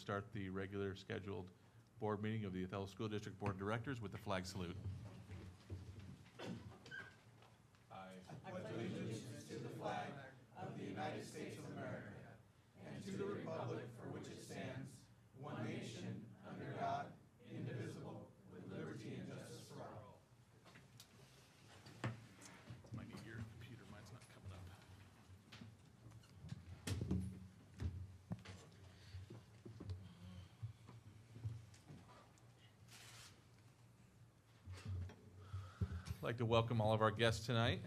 start the regular scheduled board meeting of the Othello School District Board of Directors with the flag salute. Might need your computer, mine's not coming up. I'd like to welcome all of our guests tonight.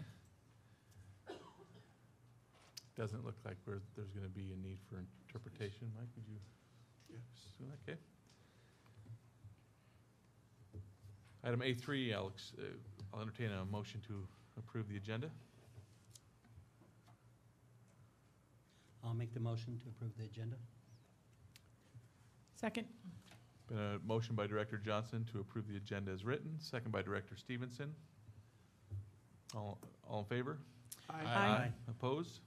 Doesn't look like there's going to be a need for interpretation. Mike, would you? Yes. Okay. Item A3, I'll entertain a motion to approve the agenda. I'll make the motion to approve the agenda. Second. Been a motion by Director Johnson to approve the agenda as written, second by Director Stevenson. All in favor? Aye. Opposed?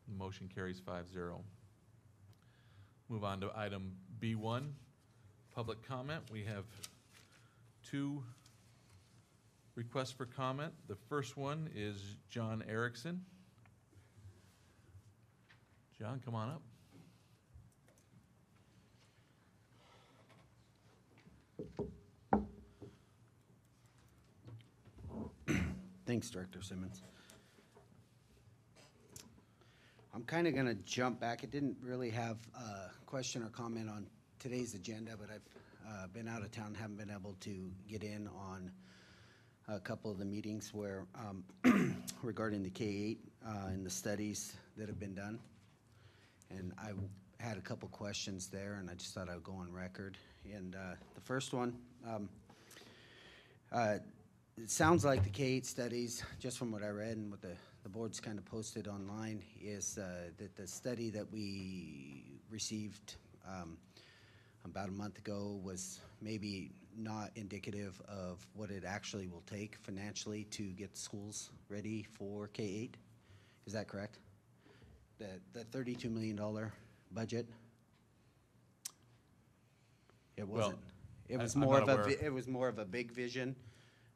The motion carries 5-0. Move on to item B1, public comment. We have two requests for comment. The first one is John Erickson. John, come on up. Thanks, Director Simmons. I'm kind of going to jump back. It didn't really have a question or comment on today's agenda, but I've been out of town, haven't been able to get in on a couple of the meetings where regarding the K-8 and the studies that have been done. And I had a couple questions there, and I just thought I would go on record. And the first one, it sounds like the K-8 studies, just from what I read and what the board's kind of posted online, is that the study that we received about a month ago was maybe not indicative of what it actually will take financially to get the schools ready for K-8. Is that correct? The $32 million budget? It wasn't. Well, it was more of a big vision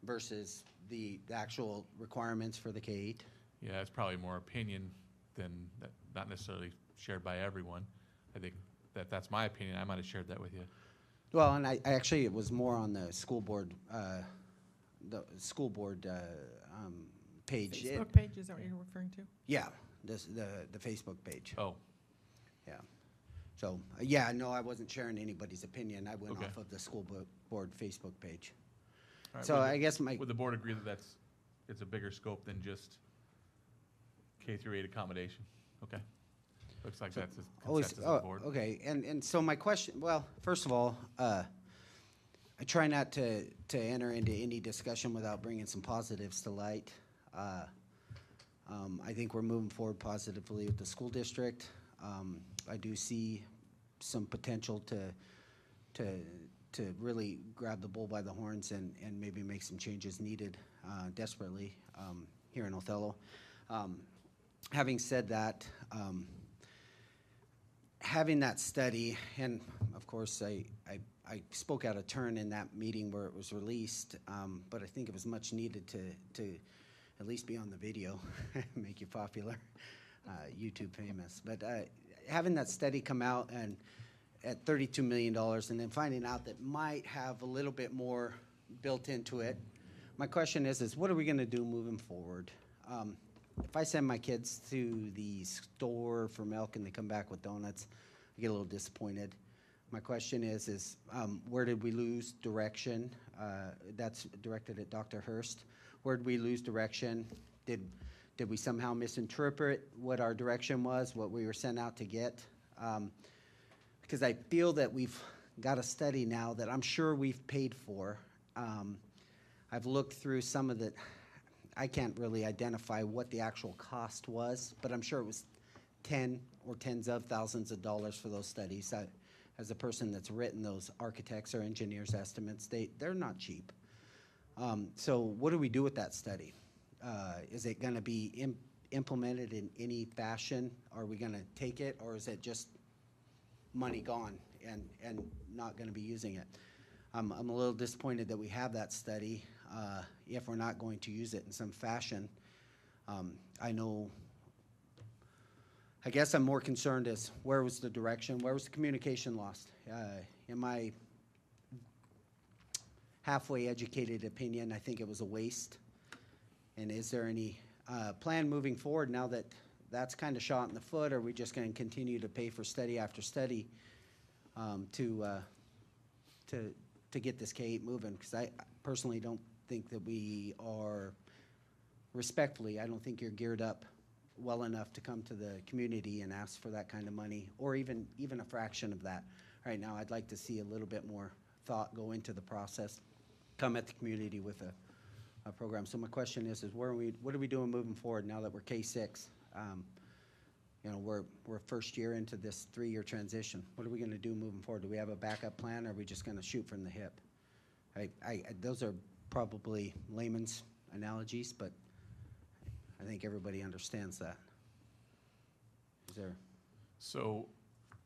versus the actual requirements for the K-8. Yeah, it's probably more opinion than that, not necessarily shared by everyone. I think that's my opinion. I might have shared that with you. Well, and I actually, it was more on the school board page. Facebook page, is that what you're referring to? Yeah, the Facebook page. Oh. Yeah. So, yeah, no, I wasn't sharing anybody's opinion. I went off of the school board Facebook page. Right, so I guess would the board agree that it's a bigger scope than just K-8 accommodation? Okay. Looks like that's a consensus of the board. Okay, and so my question, well, first of all, I try not to enter into any discussion without bringing some positives to light. I think we're moving forward positively with the school district. I do see some potential to really grab the bull by the horns and maybe make some changes needed desperately here in Othello. Having said that, having that study, and of course I spoke out of turn in that meeting where it was released, but I think it was much needed to at least be on the video, make you popular, YouTube famous. But having that study come out and at $32 million and then finding out that might have a little bit more built into it, my question is what are we going to do moving forward? If I send my kids to the store for milk and they come back with donuts, I get a little disappointed. My question is where did we lose direction? That's directed at Dr. Hurst. Where did we lose direction? Did we somehow misinterpret what our direction was, what we were sent out to get? Because I feel that we've got a study now that I'm sure we've paid for. I've looked through some of the, I can't really identify what the actual cost was, but I'm sure it was tens of thousands of dollars for those studies. As a person that's written those architects or engineers' estimates, they're not cheap. So what do we do with that study? Is it going to be implemented in any fashion? Are we going to take it, or is it just money gone and not gonna be using it. I'm a little disappointed that we have that study, if we're not going to use it in some fashion. I guess I'm more concerned as where was the direction, where was the communication lost? In my halfway educated opinion, I think it was a waste. And is there any plan moving forward now that that's kind of shot in the foot? Or are we just going to continue to pay for study after study to get this K-8 moving? Because I personally don't think that we are, respectfully, I don't think you're geared up well enough to come to the community and ask for that kind of money, or even a fraction of that. Right now, I'd like to see a little bit more thought go into the process, come at the community with a program. So my question is what are we doing moving forward now that we're K-6? You know, we're first year into this 3-year transition. What are we gonna do moving forward? Do we have a backup plan, or are we just gonna shoot from the hip? Those are probably layman's analogies, but I think everybody understands that. Is there? So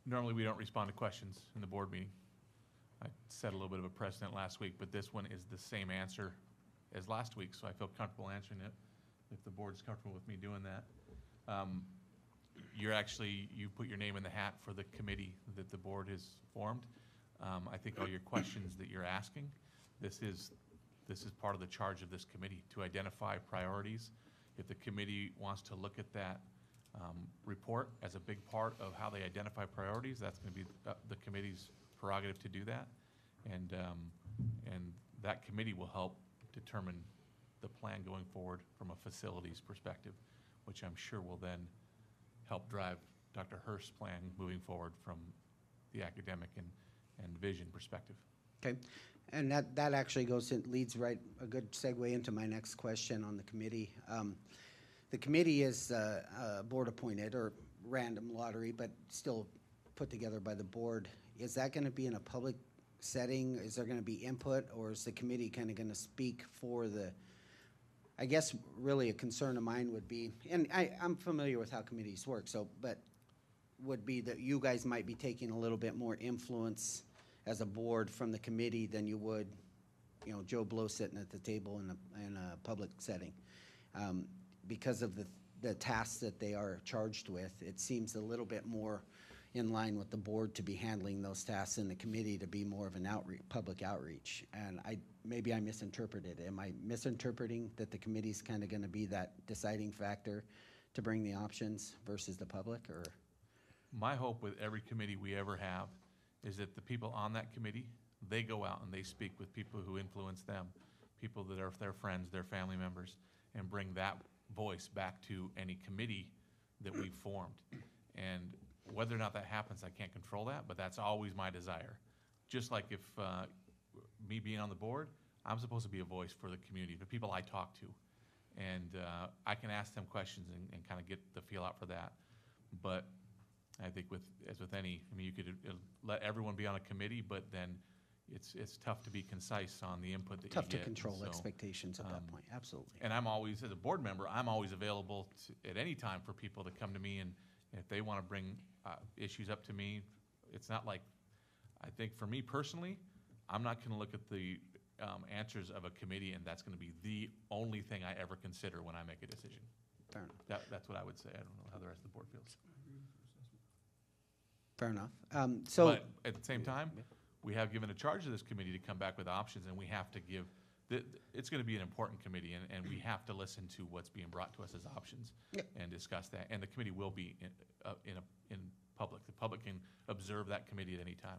normally we don't respond to questions in the board meeting. I set a little bit of a precedent last week, but this one is the same answer as last week, so I feel comfortable answering it if the board is comfortable with me doing that. You put your name in the hat for the committee that the board has formed. I think all your questions that you're asking, this is part of the charge of this committee, to identify priorities. If the committee wants to look at that report as a big part of how they identify priorities, that's going to be the committee's prerogative to do that. And that committee will help determine the plan going forward from a facilities perspective, which I'm sure will then help drive Dr. Hurst's plan moving forward from the academic and vision perspective. Okay, and that actually leads right, a good segue into my next question on the committee. The committee is board appointed or random lottery, but still put together by the board. Is that going to be in a public setting? Is there going to be input, or is the committee kind of going to speak for the, I guess really a concern of mine would be, and I'm familiar with how committees work, but would be that you guys might be taking a little bit more influence as a board from the committee than you would, you know, Joe Blow sitting at the table in a public setting. Because of the tasks that they are charged with, it seems a little bit more in line with the board to be handling those tasks and the committee to be more of an public outreach. And maybe I misinterpreted. Am I misinterpreting that the committee's kind of going to be that deciding factor to bring the options versus the public, or? My hope with every committee we ever have is that the people on that committee, they go out and they speak with people who influence them, people that are their friends, their family members, and bring that voice back to any committee that we've formed. And whether or not that happens, I can't control that, but that's always my desire. Just like if me being on the board, I'm supposed to be a voice for the community, the people I talk to. And I can ask them questions and kind of get the feel out for that. But I think as with any, I mean, you could let everyone be on a committee, but then it's tough to be concise on the input that you get. Tough to control expectations at that point, absolutely. And I'm always, as a board member, I'm always available at any time for people to come to me, and if they want to bring issues up to me, it's not like, I think for me personally, I'm not going to look at the answers of a committee and that's going to be the only thing I ever consider when I make a decision. Fair enough. That's what I would say. I don't know how the rest of the board feels. Fair enough. But at the same time, we have given a charge to this committee to come back with options, and we have to give, it's going to be an important committee, and we have to listen to what's being brought to us as options and discuss that. And the committee will be in public. The public can observe that committee at any time.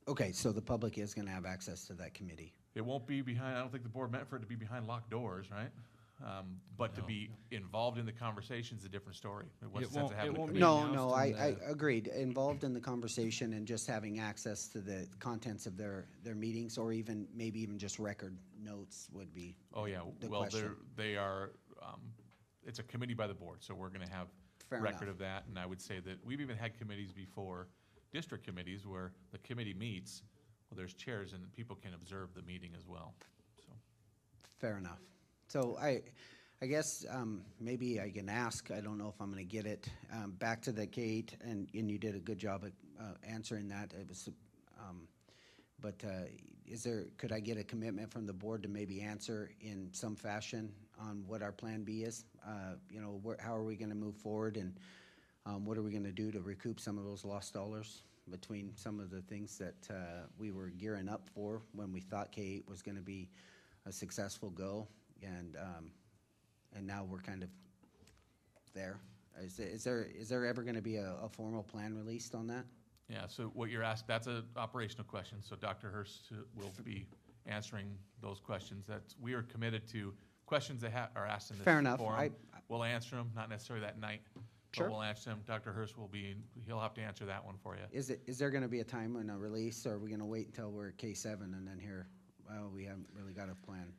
Okay, so the public is going to have access to that committee. It won't be behind, I don't think the board meant for it to be behind locked doors, right? But to be involved in the conversation is a different story. What's the sense of having a committee? No, I agreed. Involved in the conversation and just having access to the contents of their meetings, or maybe even just record notes would be. Oh yeah, the well question. they are. It's a committee by the board, so we're going to have record of that. And I would say that we've even had committees before, district committees, where the committee meets. Well, there's chairs and people can observe the meeting as well. So fair enough. So I guess maybe I can ask, I don't know if I'm going to get it, back to the K-8, and you did a good job at answering that. It was But could I get a commitment from the board to maybe answer in some fashion on what our plan B is? How are we gonna move forward, and what are we gonna do to recoup some of those lost dollars between some of the things that we were gearing up for when we thought K-8 was gonna be a successful go, and now we're kind of there. Is there ever gonna be a formal plan released on that? Yeah, so what you're asked, that's an operational question, so Dr. Hurst will be answering those questions. We are committed to questions that are asked in this Fair enough. forum. We'll answer them, not necessarily that night, Sure. but we'll answer them. Dr. Hurst he'll have to answer that one for you. Is there gonna be a time when a release, or are we gonna wait until we're at K7 and then hear, well, we haven't really got a plan?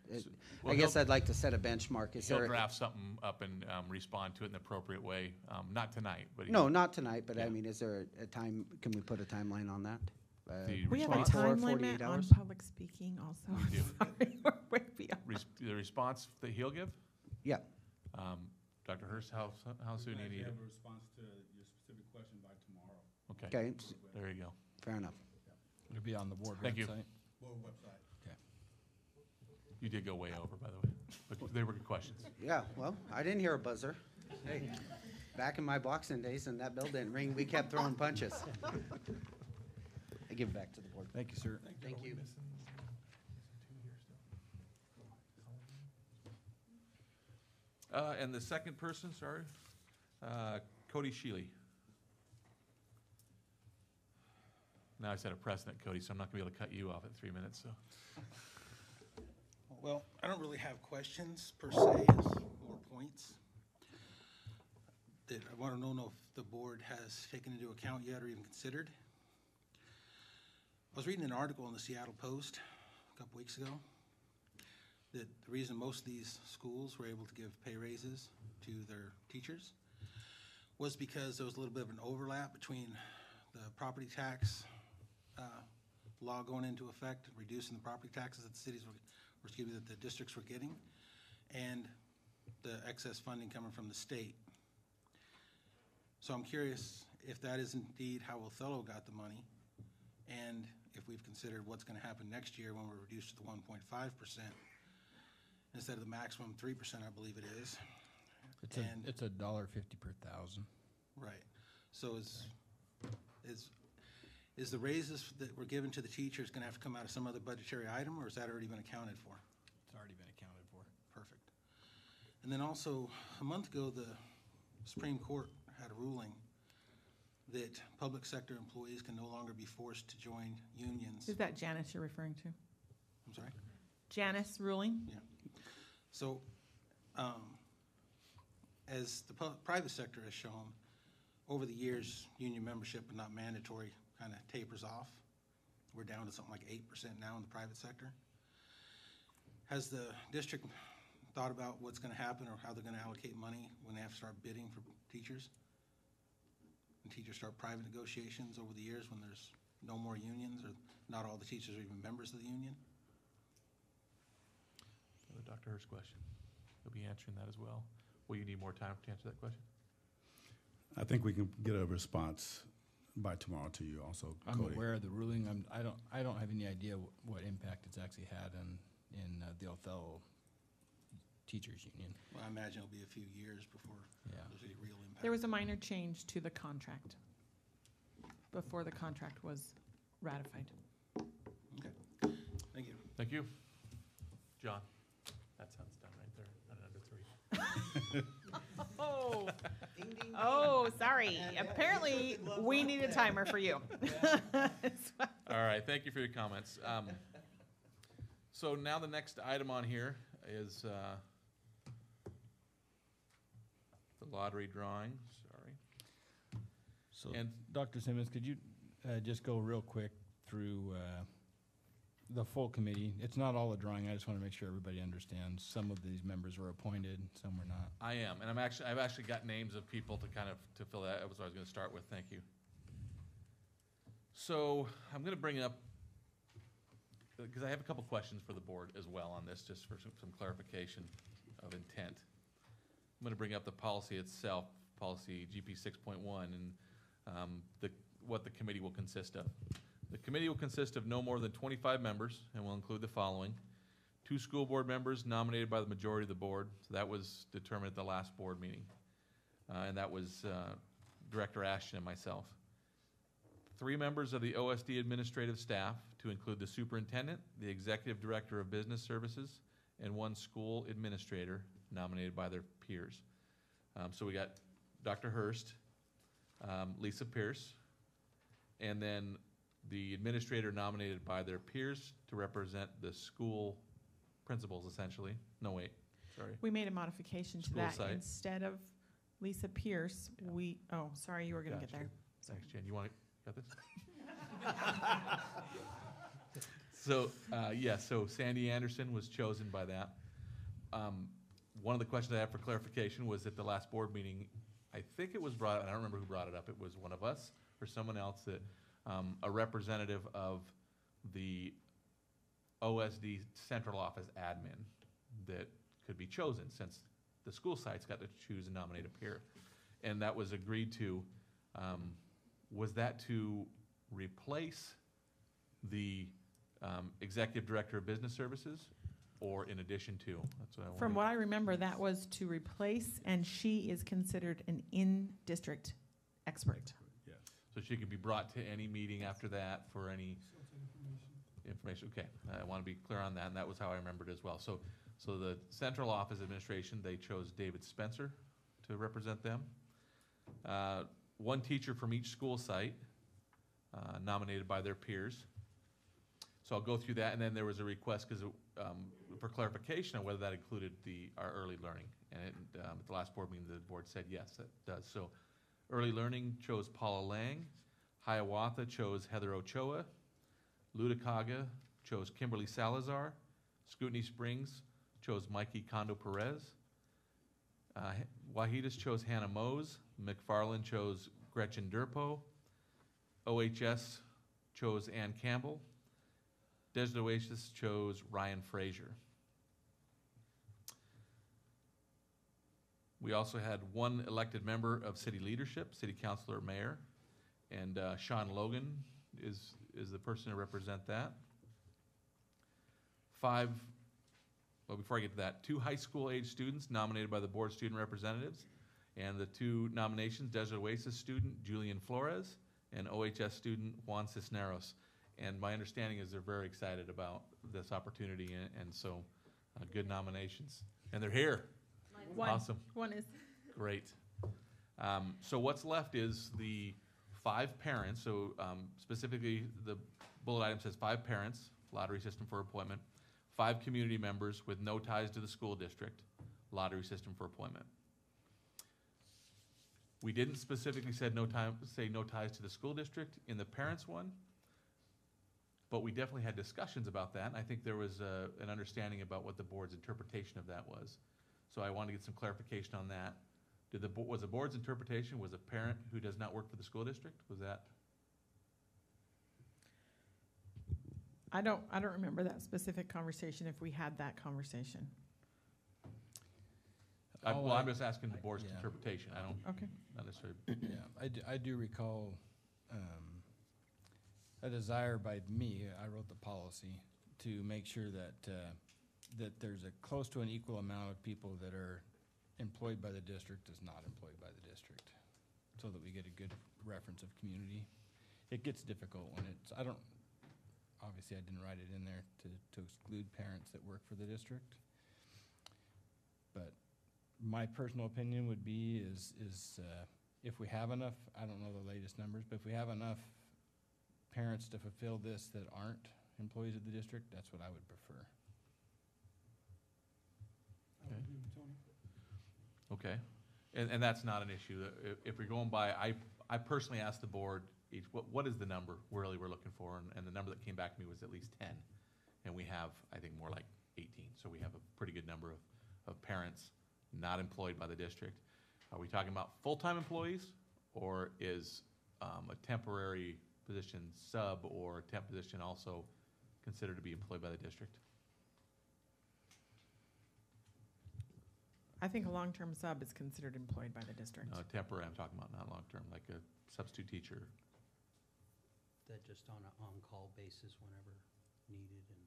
Well, I guess I'd like to set a benchmark. He'll draft something up and respond to it in the appropriate way, not tonight, but. No, not tonight, but I Yeah. mean, is there a time, can we put a timeline on that? The We have a response- time 48 limit on hours? public speaking also. We do. Sorry, we're way beyond. The response that he'll give? Yeah, Dr. Hurst, how soon do you need it? have a response to your specific question by tomorrow. Okay, okay, there you go. fair enough. It'll be on the board Thank you. website. Board website. You did go way over, by the way, but they were good questions. Yeah, well, I didn't hear a buzzer. Hey, back in my boxing days, and that bell didn't ring, we kept throwing punches. I give it back to the board. Thank you, sir. Thank you. And the second person, sorry, Cody Shealy. Now I set a precedent, Cody, so I'm not gonna be able to cut you off at 3 minutes, so. Well, I don't really have questions per se, it's more points that I want to know if the board has taken into account yet or even considered. I was reading an article in the Seattle Post a couple weeks ago that the reason most of these schools were able to give pay raises to their teachers was because there was a little bit of an overlap between the property tax law going into effect, reducing the property taxes that the cities that the districts were getting, and the excess funding coming from the state. So I'm curious if that is indeed how Othello got the money, and if we've considered what's going to happen next year when we're reduced to the 1.5% instead of the maximum 3%, I believe it is. It's a $1.50 per thousand. Right. So is the raises that were given to the teachers going to have to come out of some other budgetary item, or has that already been accounted for? It's already been accounted for. Perfect. And then also, a month ago, the Supreme Court had a ruling that public sector employees can no longer be forced to join unions. Is that Janice you're referring to? I'm sorry? Janice ruling? Yeah. So, as the private sector has shown, over the years, union membership, but not mandatory, kind of tapers off. We're down to something like 8% now in the private sector. Has the district thought about what's going to happen or how they're going to allocate money when they have to start bidding for teachers? And teachers start private negotiations over the years when there's no more unions, or not all the teachers are even members of the union? The Dr. Hurst question. He'll be answering that as well. Will you need more time to answer that question? I think we can get a response by tomorrow to you also, I'm Cody. aware of the ruling. I don't have any idea what impact it's actually had in the Othello Teachers Union. Well, I imagine it'll be a few years before Yeah. there's any real impact. There was a minor change to the contract before the contract was ratified. Okay, thank you. Thank you. John, that sounds done right there, at under 3. Oh, oh, sorry. Apparently, we need a timer for you. All right, thank you for your comments. So now the next item on here is the lottery drawing, sorry. So, And- Dr. Simmons, could you just go real quick through the full committee? It's not all a drawing. I just want to make sure everybody understands. Some of these members were appointed, some were not. I am, and I've actually got names of people to to fill that. That was what I was going to start with. Thank you. So I'm going to bring up, because I have a couple questions for the board as well on this, just for some clarification of intent. I'm going to bring up the policy itself, policy GP 6.1, and what the committee will consist of. The committee will consist of no more than 25 members and will include the following: 2 school board members nominated by the majority of the board. So that was determined at the last board meeting. And that was Director Ashton and myself. 3 members of the OSD administrative staff, to include the superintendent, the executive director of business services, and 1 school administrator nominated by their peers. So we got Dr. Hurst, Lisa Pierce, and then the administrator nominated by their peers to represent the school principals, essentially. No, wait, sorry. We made a modification to School that. site. Instead of Lisa Pierce, oh, sorry, you were gonna get Gotcha. there. Thanks, Jen. You want to, got this? So, so Sandy Anderson was chosen by that. One of the questions I have for clarification was at the last board meeting, I think it was brought up, and I don't remember who brought it up, it was one of us or someone else, that a representative of the OSD central office admin that could be chosen, since the school sites got to choose and nominate a peer. And that was agreed to. Was that to replace the executive director of business services, or in addition to? That's what I wanted. From what I remember, that was to replace, and she is considered an in-district expert. Yes. So she could be brought to any meeting after that for any information. Okay, I want to be clear on that, and that was how I remembered as well. So the central office administration, they chose David Spencer to represent them. 1 teacher from each school site, nominated by their peers. So I'll go through that, and then there was a request for clarification on whether that included our early learning. And at the last board meeting, the board said yes, that does. So early learning chose Paula Lang. Hiawatha chose Heather Ochoa. Ludakaga chose Kimberly Salazar. Scootney Springs chose Mikey Condo Perez. Wahidas chose Hannah Mose. McFarland chose Gretchen Durpo. OHS chose Ann Campbell. Desert Oasis chose Ryan Frazier. We also had 1 elected member of city leadership, city councilor, mayor, and Sean Logan is the person to represent that. 5, well, before I get to that, 2 high school age students nominated by the board student representatives, and the 2 nominations, Desert Oasis student Julian Flores and OHS student Juan Cisneros. And my understanding is they're very excited about this opportunity, and so good nominations. And they're here. One. Awesome. 1 is. Great. So what's left is the 5 parents. So specifically, the bullet item says 5 parents, lottery system for appointment, 5 community members with no ties to the school district, lottery system for appointment. We didn't specifically say no ties to the school district in the parents one, but we definitely had discussions about that, and I think there was an understanding about what the board's interpretation of that was. So I want to get some clarification on that. Was the board's interpretation was a parent who does not work for the school district? Was that? I don't remember that specific conversation, if we had that conversation. I'm just asking the board's yeah. interpretation. I don't, Okay. not necessarily. Yeah, I do recall a desire by me, I wrote the policy, to make sure that there's a close to an equal amount of people that are employed by the district as not employed by the district, so that we get a good reference of community. It gets difficult when obviously I didn't write it in there to exclude parents that work for the district. But my personal opinion would be is if we have enough, I don't know the latest numbers, but if we have enough parents to fulfill this that aren't employees of the district, that's what I would prefer. Okay, and that's not an issue. If we're going by, I personally asked the board what is the number really we're looking for, and the number that came back to me was at least 10, and we have, I think, more like 18. So we have a pretty good number of parents not employed by the district. Are we talking about full-time employees, or is a temporary position sub or temp position also considered to be employed by the district? I think a long-term sub is considered employed by the district. No, temporary I'm talking about, not long-term, like a substitute teacher. that just on an on-call basis whenever needed and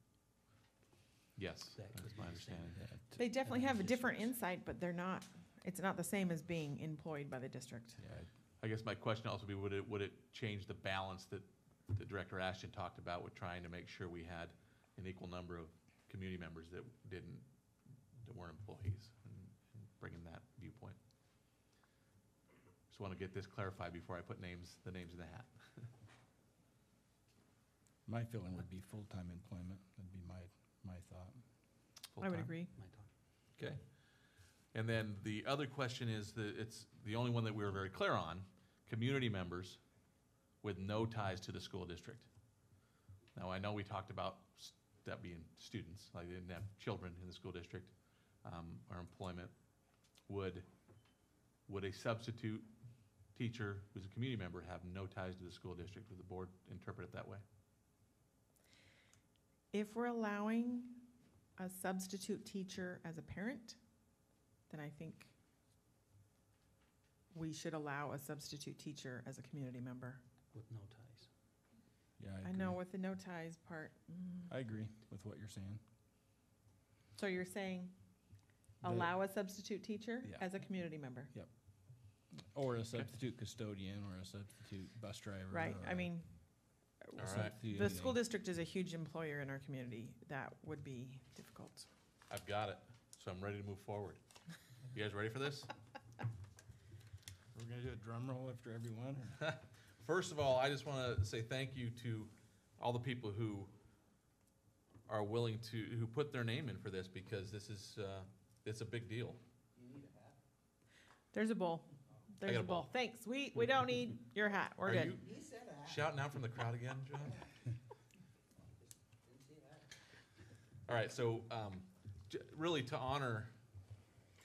Yes, that could that's be my the same. understanding. They definitely have a different Additions. insight, but they're not, it's not the same as being employed by the district. Yeah, I guess my question also would be, would it change the balance that Director Ashton talked about with trying to make sure we had an equal number of community members that weren't employees, and bringing that viewpoint? Just want to get this clarified before I put the names in the hat. My feeling would be full-time employment, that'd be my thought. I would Full-time? agree. My thought. Okay. And then the other question is that it's the only one that we were very clear on, community members with no ties to the school district. Now, I know we talked about that being students, like they didn't have children in the school district, or employment. Would a substitute teacher who's a community member have no ties to the school district? Would the board interpret it that way? If we're allowing a substitute teacher as a parent, then I think we should allow a substitute teacher as a community member. With no ties. Yeah, I know with the no ties part. I agree with what you're saying. So you're saying The- allow a substitute teacher Yeah. as a community member? Or a substitute custodian, or a substitute bus driver. Right, or I a mean, substitute the anything. school district is a huge employer in our community. That would be difficult. I've got it, so I'm ready to move forward. You guys ready for this? We're gonna do a drum roll after every one, or? First of all, I just want to say thank you to all the people who are willing to, who put their name in for this, because this is, it's a big deal. There's a bowl. There's got a a bowl. bowl. Thanks. We don't need your hat. We're Are good. you shouting out from the crowd again, John? All right, so really to honor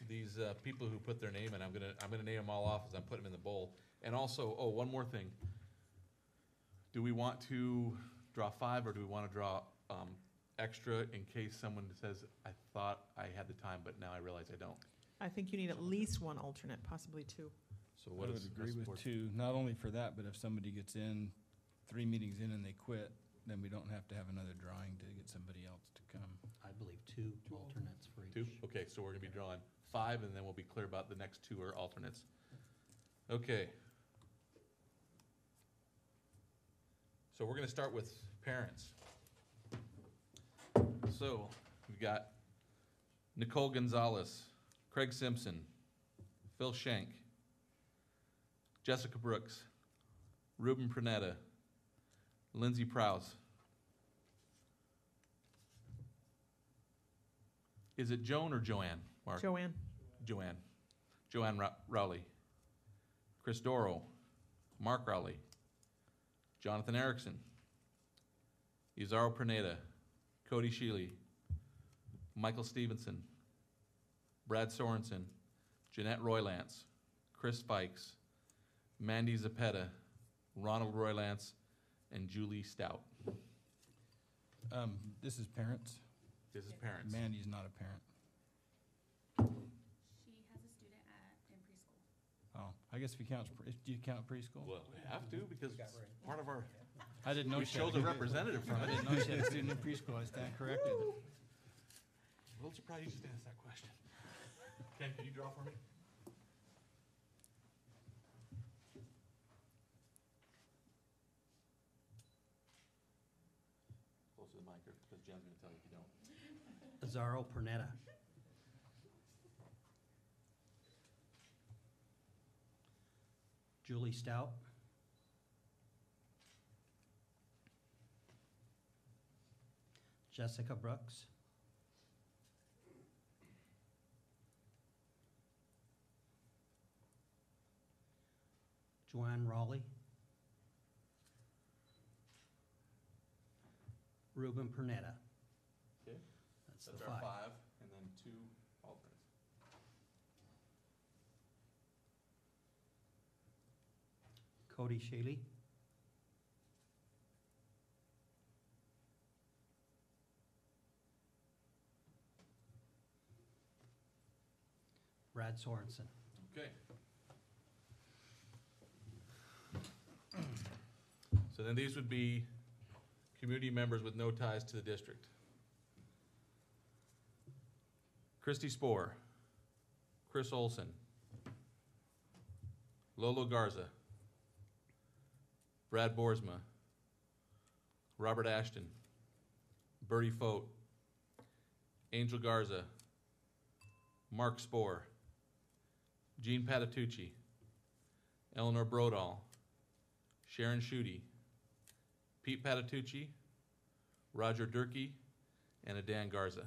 these people who put their name in, I'm gonna name them all off as I'm putting them in the bowl. And also, one more thing. Do we want to draw 5, or do we want to draw extra in case someone says, I thought I had the time, but now I realize I don't? I think you need at least one alternate, possibly 2. So I what would is? agree with 2, not only for that, but if somebody gets in 3 meetings in and they quit, then we don't have to have another drawing to get somebody else to come. I believe 2 alternates for each. 2? Okay, so we're gonna be drawing 5, and then we'll be clear about the next 2 are alternates. Okay. So we're gonna start with parents. So, we've got Nicole Gonzalez, Craig Simpson, Phil Shank, Jessica Brooks, Ruben Pranetta, Lindsay Prowse. Is it Joan or Joanne, Mark? Joanne. Joanne. Joanne Rowley. Chris Doro. Mark Rowley. Jonathan Erickson. Izaro Perneda. Cody Shealy. Michael Stevenson. Brad Sorensen. Jeanette Roylance. Chris Fikes. Mandy Zapeta. Ronald Roylance. And Julie Stout. This is parents. This is parents. Mandy's not a parent. She has a student in preschool. Oh, I guess if you count, do you count preschool? Well, we have to, because it's part of our, I didn't know we she had chose a representative from I it. didn't know she had a student in preschool, I stand corrected. A little surprised you just asked that question. Ken, can you draw for me? Close to the mic, because Jen's gonna tell you if you don't. Azaro Pernetta. Julie Stout. Jessica Brooks. Joanne Raleigh. Ruben Pernetta. Okay. That's That's the our 5. 5, and then 2 alternates. Cody Shealy. Brad Sorensen. Okay. So So then these would be community members with no ties to the district. Christy Spohr, Chris Olson, Lolo Garza, Brad Boersma, Robert Ashton, Bertie Fote, Angel Garza, Mark Spohr, Gene Patitucci, Eleanor Brodall, Sharon Schutte, Pete Patitucci, Roger Durkee, and Adan Garza.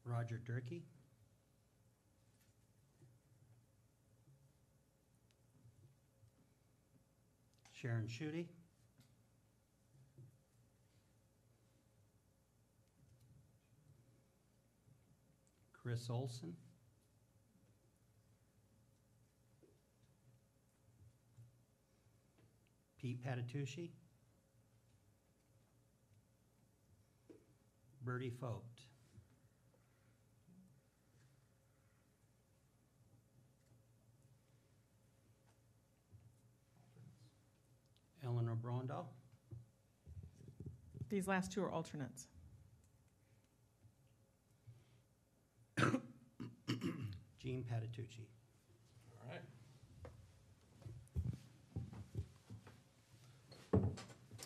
Roger Durkee. Sharon Schutte. Chris Olson. Pete Patitucci. Bertie Fote. Eleanor Brondall. These last two are alternates. Gene Patitucci. All right.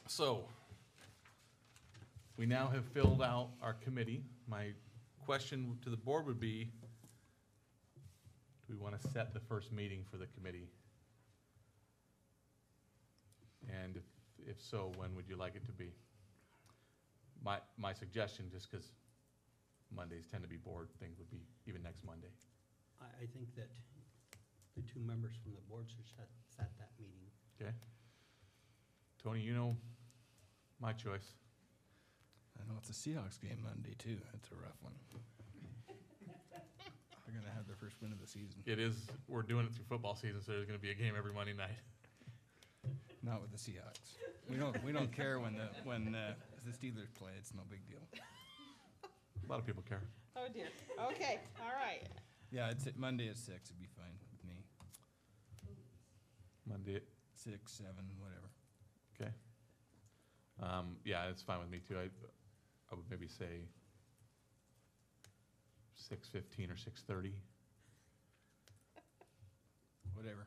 So, we now have filled out our committee. My question to the board would be, do we want to set the first meeting for the committee? And if so, when would you like it to be? My suggestion, just because Mondays tend to be board things, would be even next Monday. I think that the two members from the board should set that meeting. Okay? Tony, you know my choice. I know it's a Seahawks game Monday too. It's a rough one. They're gonna have their first win of the season. It is, we're doing it through football season, so there's going to be a game every Monday night. Not with the Seahawks. We don't care when the Steelers play. It's no big deal. A lot of people care. Oh dear. Okay, all right. Yeah, Monday at 6 would be fine with me. Monday, 6, 7, whatever. okay. Yeah, it's fine with me too. I would maybe say 6:15 or 6:30. Whatever.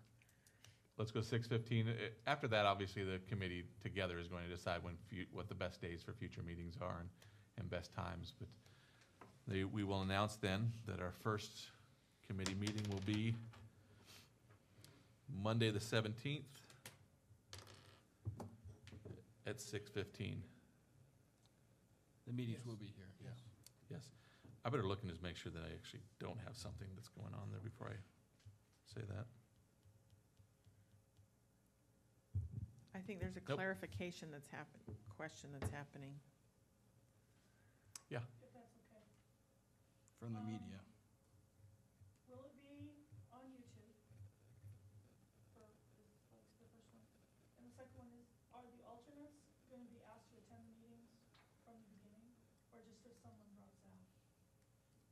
Let's go 6:15. After that, obviously, the committee together is going to decide what the best days for future meetings are and best times. But we will announce then that our first committee meeting will be Monday the 17th at 6:15. The meetings will be here. Yes. Yes. I better look and just make sure that I actually don't have something that's going on there before I say that. I think there's a Nope. clarification question that's happening. Yeah. If that's okay. From the media. Will it be on YouTube? For, is like the first one. And the second one is, are the alternates gonna be asked to attend the meetings from the beginning? Or just if someone drops out?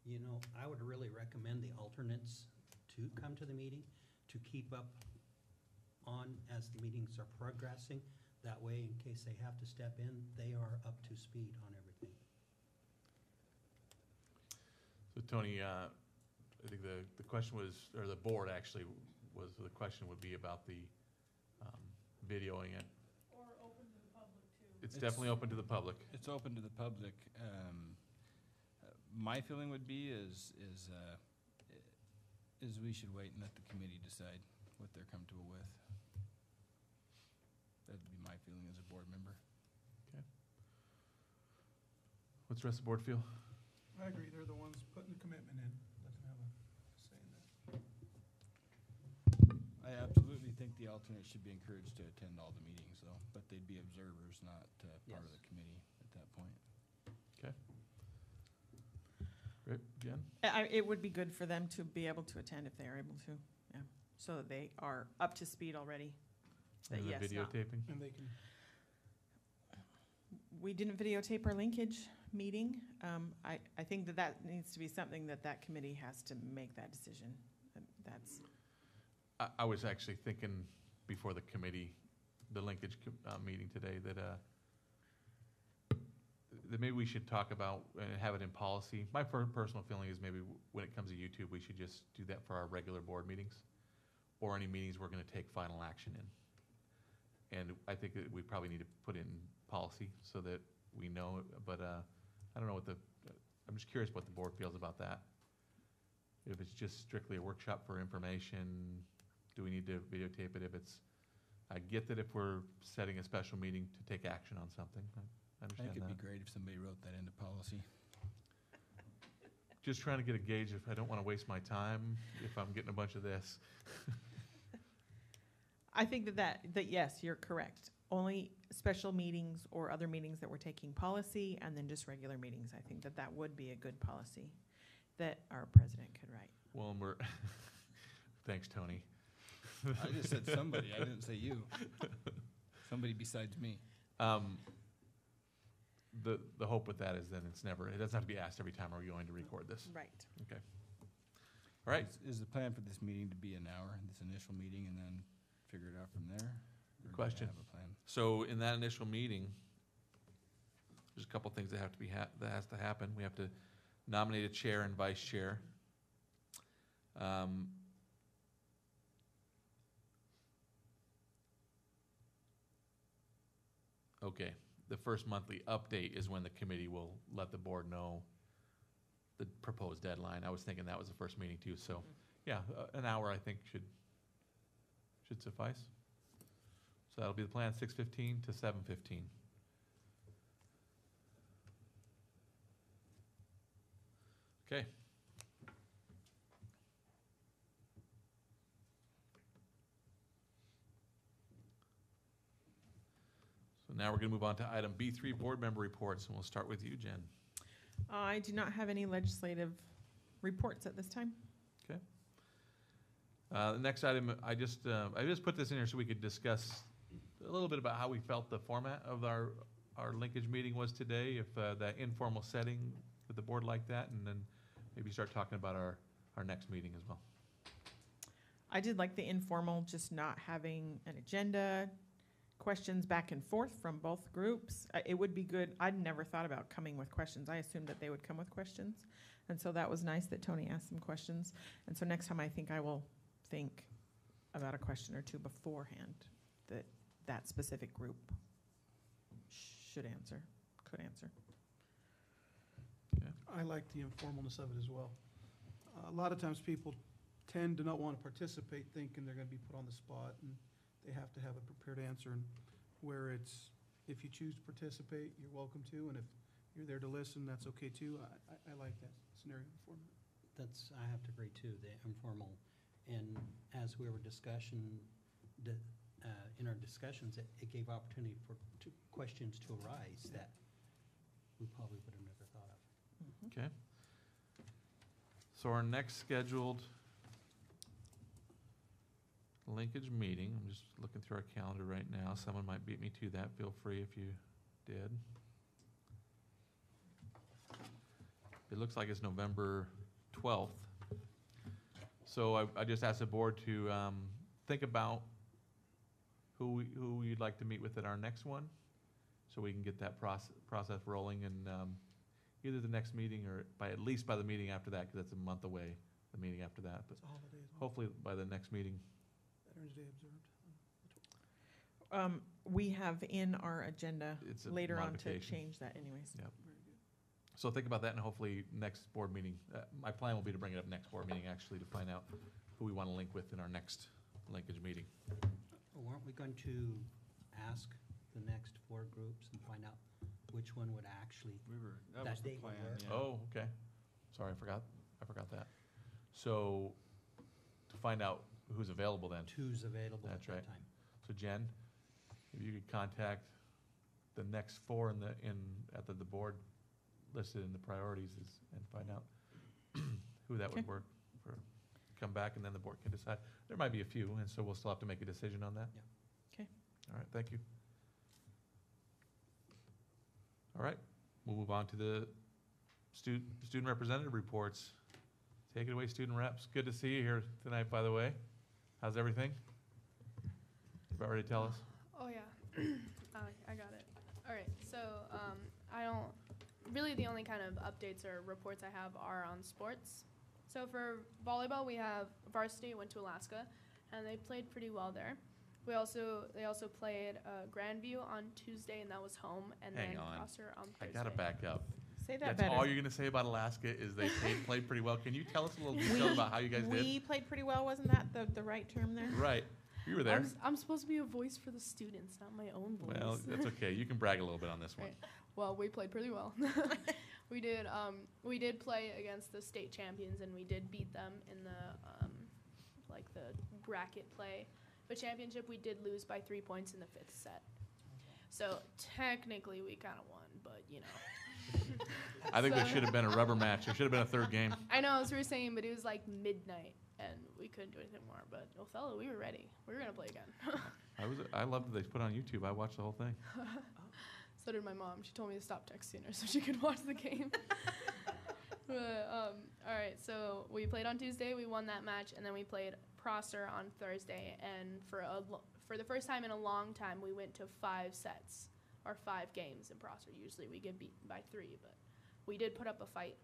You know, I would really recommend the alternates to come to the meeting, to keep up on as the meetings are progressing. That way, in case they have to step in, they are up to speed on everything. So Tony, I think the question was, or the board actually was, the question would be about the videoing it. Or open to the public too? It's definitely open to the public. It's open to the public. My feeling would be is we should wait and let the committee decide what they're comfortable with. That'd be my feeling as a board member. What's the rest of the board feel? I agree, they're the ones putting the commitment in, let them have a say in that. I absolutely think the alternates should be encouraged to attend all the meetings though, but they'd be observers, not part of the committee at that point. Okay. Great, Jen? It would be good for them to be able to attend if they are able to, yeah, so that they are up to speed already. That And the yes, not- videotaping? And they can, We didn't videotape our linkage meeting. I think that that needs to be something that that committee has to make that decision. That's, I was actually thinking before the committee, the linkage meeting today, that maybe we should talk about and have it in policy. My personal feeling is maybe when it comes to YouTube, we should just do that for our regular board meetings or any meetings we're gonna take final action in. And I think that we probably need to put in policy so that we know, but I don't know what I'm just curious what the board feels about that. If it's just strictly a workshop for information, do we need to videotape it? If it's, I get that if we're setting a special meeting to take action on something, I I understand think it'd that. be great if somebody wrote that into policy. Just trying to get a gauge if I don't want to waste my time, if I'm getting a bunch of this. I think that yes, you're correct. Only special meetings or other meetings that we're taking policy, and then just regular meetings. I think that would be a good policy that our president could write. Well, and we're, thanks, Tony. I just said somebody, I didn't say you. Somebody besides me. The hope with that is then it doesn't have to be asked every time, are we going to record this? Right. Okay. All right, Is the plan for this meeting to be an hour, this initial meeting, and then figure it out from there? Or do we question. have a plan? So in that initial meeting, there's a couple things that have to be, that has to happen. We have to nominate a chair and vice chair. Okay, the first monthly update is when the committee will let the board know the proposed deadline. I was thinking that was the first meeting too, so, yeah, an hour I think should suffice. So that'll be the plan, 6:15 to 7:15. Okay. So now we're gonna move on to item B3, board member reports, and we'll start with you, Jen. I do not have any legislative reports at this time. Okay. The next item, I just put this in here so we could discuss a little bit about how we felt the format of our linkage meeting was today, if that informal setting with the board like that, and then maybe start talking about our next meeting as well. I did like the informal, just not having an agenda, questions back and forth from both groups. It would be good. I'd never thought about coming with questions. I assumed that they would come with questions. And so that was nice that Tony asked some questions. And so next time I think I will think about a question or two beforehand that specific group could answer. I like the informalness of it as well. A lot of times people tend to not want to participate, thinking they're going to be put on the spot, and they have to have a prepared answer. And where it's, if you choose to participate, you're welcome to, and if you're there to listen, that's okay too. I like that scenario format. I have to agree too, the informal. And as we were in our discussions, it gave opportunity for questions to arise that we probably would have never thought of. Okay. So our next scheduled linkage meeting, I'm just looking through our calendar right now. Someone might beat me to that. Feel free if you did. It looks like it's November 12th. So I just asked the board to think about who you'd like to meet with at our next one, so we can get that process rolling, and either the next meeting or at least by the meeting after that, because that's a month away, the meeting after that. But It's a holiday as well. hopefully by the next meeting. Veterans Day observed. We have in our agenda It's a later on to modification. change that anyways. Yep. Very good. So think about that, and hopefully next board meeting, my plan will be to bring it up next board meeting, actually, to find out who we want to link with in our next linkage meeting. Well, weren't we going to ask the next four groups and find out which one would actually, That That was the date would plan, work. yeah. Oh, okay. Sorry, I forgot that. So to find out who's available then. who's available at That's that right. time? So Jen, if you could contact the next four at the board listed in the priorities and find out who that would Okay. work for, come back, and then the board can decide. There might be a few, and so we'll still have to make a decision on that. Yeah. Okay. All right, thank you. All right, we'll move on to the student representative reports. Take it away, student reps. Good to see you here tonight, by the way. How's everything? About ready to tell us? Oh yeah, I got it. All right, so I don't really, the only kind of updates or reports I have are on sports. So for volleyball, we have varsity went to Alaska, and they played pretty well there. They also played Grandview on Tuesday, and that was home, and Hang then on. Prosser on I Thursday. gotta back up. Say that That's better. all you're gonna say about Alaska is they played pretty well. Can you tell us a little detail about how you guys did? We played pretty well, wasn't that the right term there? Right, you were there. I'm supposed to be a voice for the students, not my own voice. Well, that's okay. You can brag a little bit on this one. Right. Well, we played pretty well. We did play against the state champions, and we did beat them in the the bracket play. But championship, we did lose by 3 points in the 5th set. So technically, we kind of won, but you know. I think there should have been a rubber match. There should have been a third game. I know, as we were saying, but it was like midnight, and we couldn't do anything more. But Othello, we were ready. We were gonna play again. I loved that they put it on YouTube. I watched the whole thing. So did my mom. She told me to stop texting her so she could watch the game. But, all right, so we played on Tuesday. We won that match, and then we played Prosser on Thursday. And for the first time in a long time, we went to 5 sets or 5 games in Prosser. Usually we get beaten by 3, but we did put up a fight.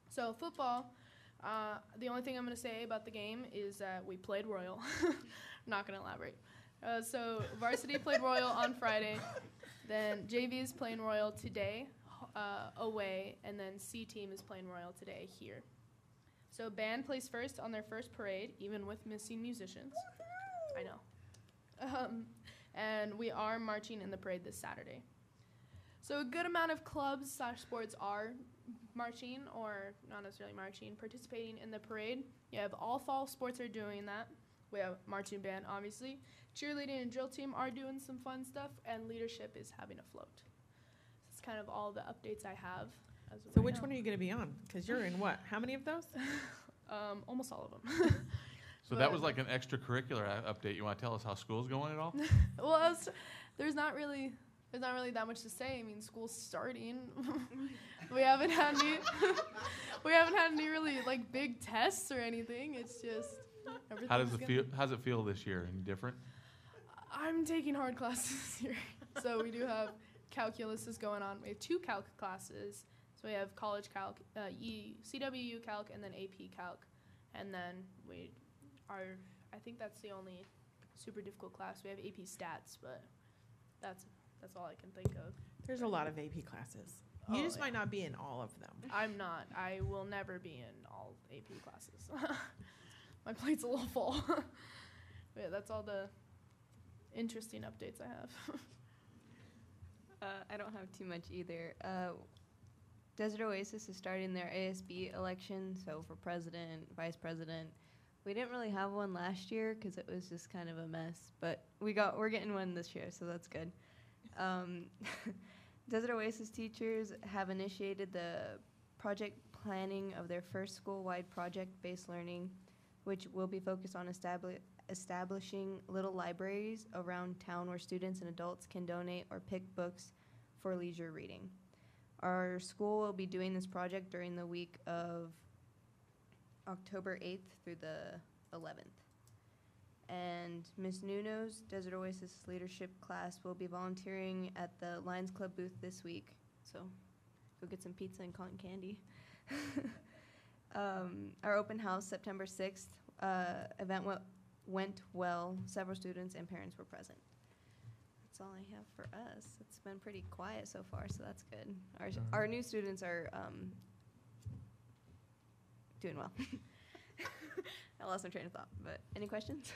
So football, the only thing I'm going to say about the game is that we played Royal. I'm not going to elaborate. So varsity played Royal on Friday. Then JV is playing Royal today away, and then C team is playing Royal today here. So band plays first on their first parade, even with missing musicians. I know. And we are marching in the parade this Saturday. So a good amount of clubs / sports are marching, or not necessarily marching, participating in the parade. You have all fall sports are doing that. We have marching band, obviously. Cheerleading and drill team are doing some fun stuff, and leadership is having a float. That's kind of all the updates I have. As of So right which now. one are you going to be on? Because you're in what? How many of those? Almost all of them. So that was like an extracurricular update. You want to tell us how school's going at all? Well, there's not really that much to say. I mean, school's starting. we haven't had any really like big tests or anything. It's just How's it feel this year? Any different? I'm taking hard classes this year. So we do have calculus is going on. We have 2 calc classes. So we have college calc, CWU calc, and then AP calc. And then I think that's the only super difficult class. We have AP stats, but that's all I can think of. There's a lot of AP classes. You Oh, just yeah. might not be in all of them. I'm not. I will never be in all AP classes. My plate's a little full. But yeah, that's all the interesting updates I have. I don't have too much either. Desert Oasis is starting their ASB election, so for president, vice president. We didn't really have one last year because it was just kind of a mess, but we're getting one this year, so that's good. Desert Oasis teachers have initiated the project planning of their first school-wide project-based learning, which will be focused on establishing little libraries around town where students and adults can donate or pick books for leisure reading. Our school will be doing this project during the week of October 8th through the 11th. And Ms. Nuno's Desert Oasis leadership class will be volunteering at the Lions Club booth this week. So go get some pizza and cotton candy. Our open house, September 6th, event went well. Several students and parents were present. That's all I have for us. It's been pretty quiet so far, so that's good. Our new students are doing well. I lost my train of thought, but any questions?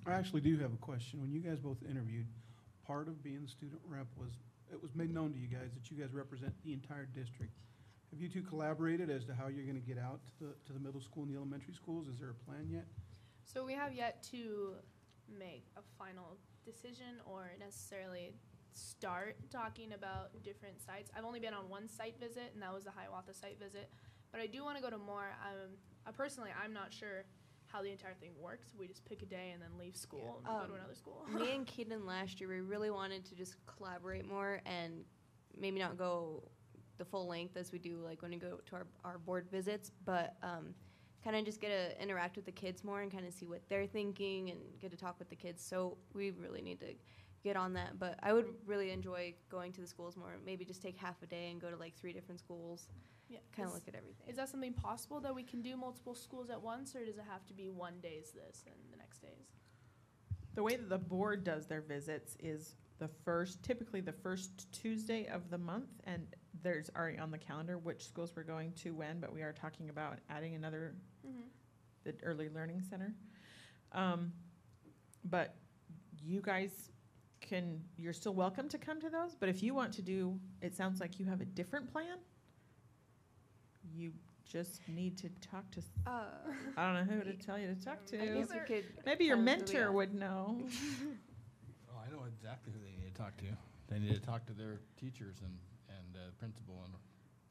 I actually do have a question. When you guys both interviewed, part of being student rep was, it was made known to you guys that you guys represent the entire district. Have you two collaborated as to how you're gonna get out to the middle school and the elementary schools? Is there a plan yet? So we have yet to make a final decision or necessarily start talking about different sites. I've only been on one site visit, and that was the Hiawatha site visit. But I do want to go to more. Personally, I'm not sure how the entire thing works? We just pick a day and then leave school and go to another school? Me and Keaton last year, we really wanted to just collaborate more and maybe not go the full length as we do like when we go to our board visits, but kind of just get to interact with the kids more and kind of see what they're thinking and get to talk with the kids. So we really need to get on that. But I would really enjoy going to the schools more. Maybe just take half a day and go to like 3 different schools. Yeah. Kind of look at everything. Is that something possible that we can do multiple schools at once, or does it have to be one day's this and the next day's? The way that the board does their visits is typically the first Tuesday of the month, and there's already on the calendar which schools we're going to when, but we are talking about adding another, the Early Learning Center. But you guys you're still welcome to come to those, but if you want to do, it sounds like you have a different plan. You just need to talk to, I don't know who to tell you to talk I to. guess we could Maybe your kind of really mentor ask. would know. Oh, I know exactly who they need to talk to. They need to talk to their teachers and principal and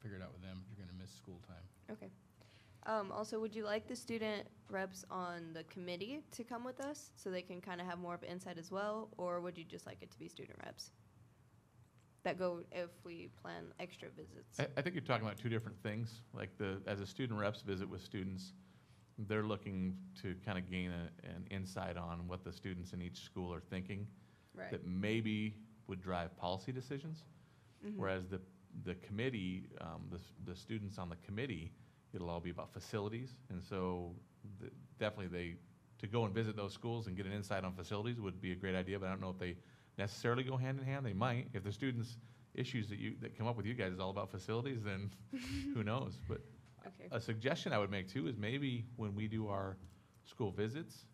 figure it out with them if you're gonna miss school time. Okay. Also, would you like the student reps on the committee to come with us so they can kind of have more of an insight as well, or would you just like it to be student reps that go if we plan extra visits? I think you're talking about two different things. Like as a student reps visit with students, they're looking to kind of gain an insight on what the students in each school are thinking Right. that maybe would drive policy decisions. Mhm. Whereas the committee, the students on the committee, it'll all be about facilities. And so definitely to go and visit those schools and get an insight on facilities would be a great idea, but I don't know if they necessarily go hand in hand. They might. If the students' issues that come up with you guys is all about facilities, then who knows? But Okay. a suggestion I would make too is maybe when we do our school visits,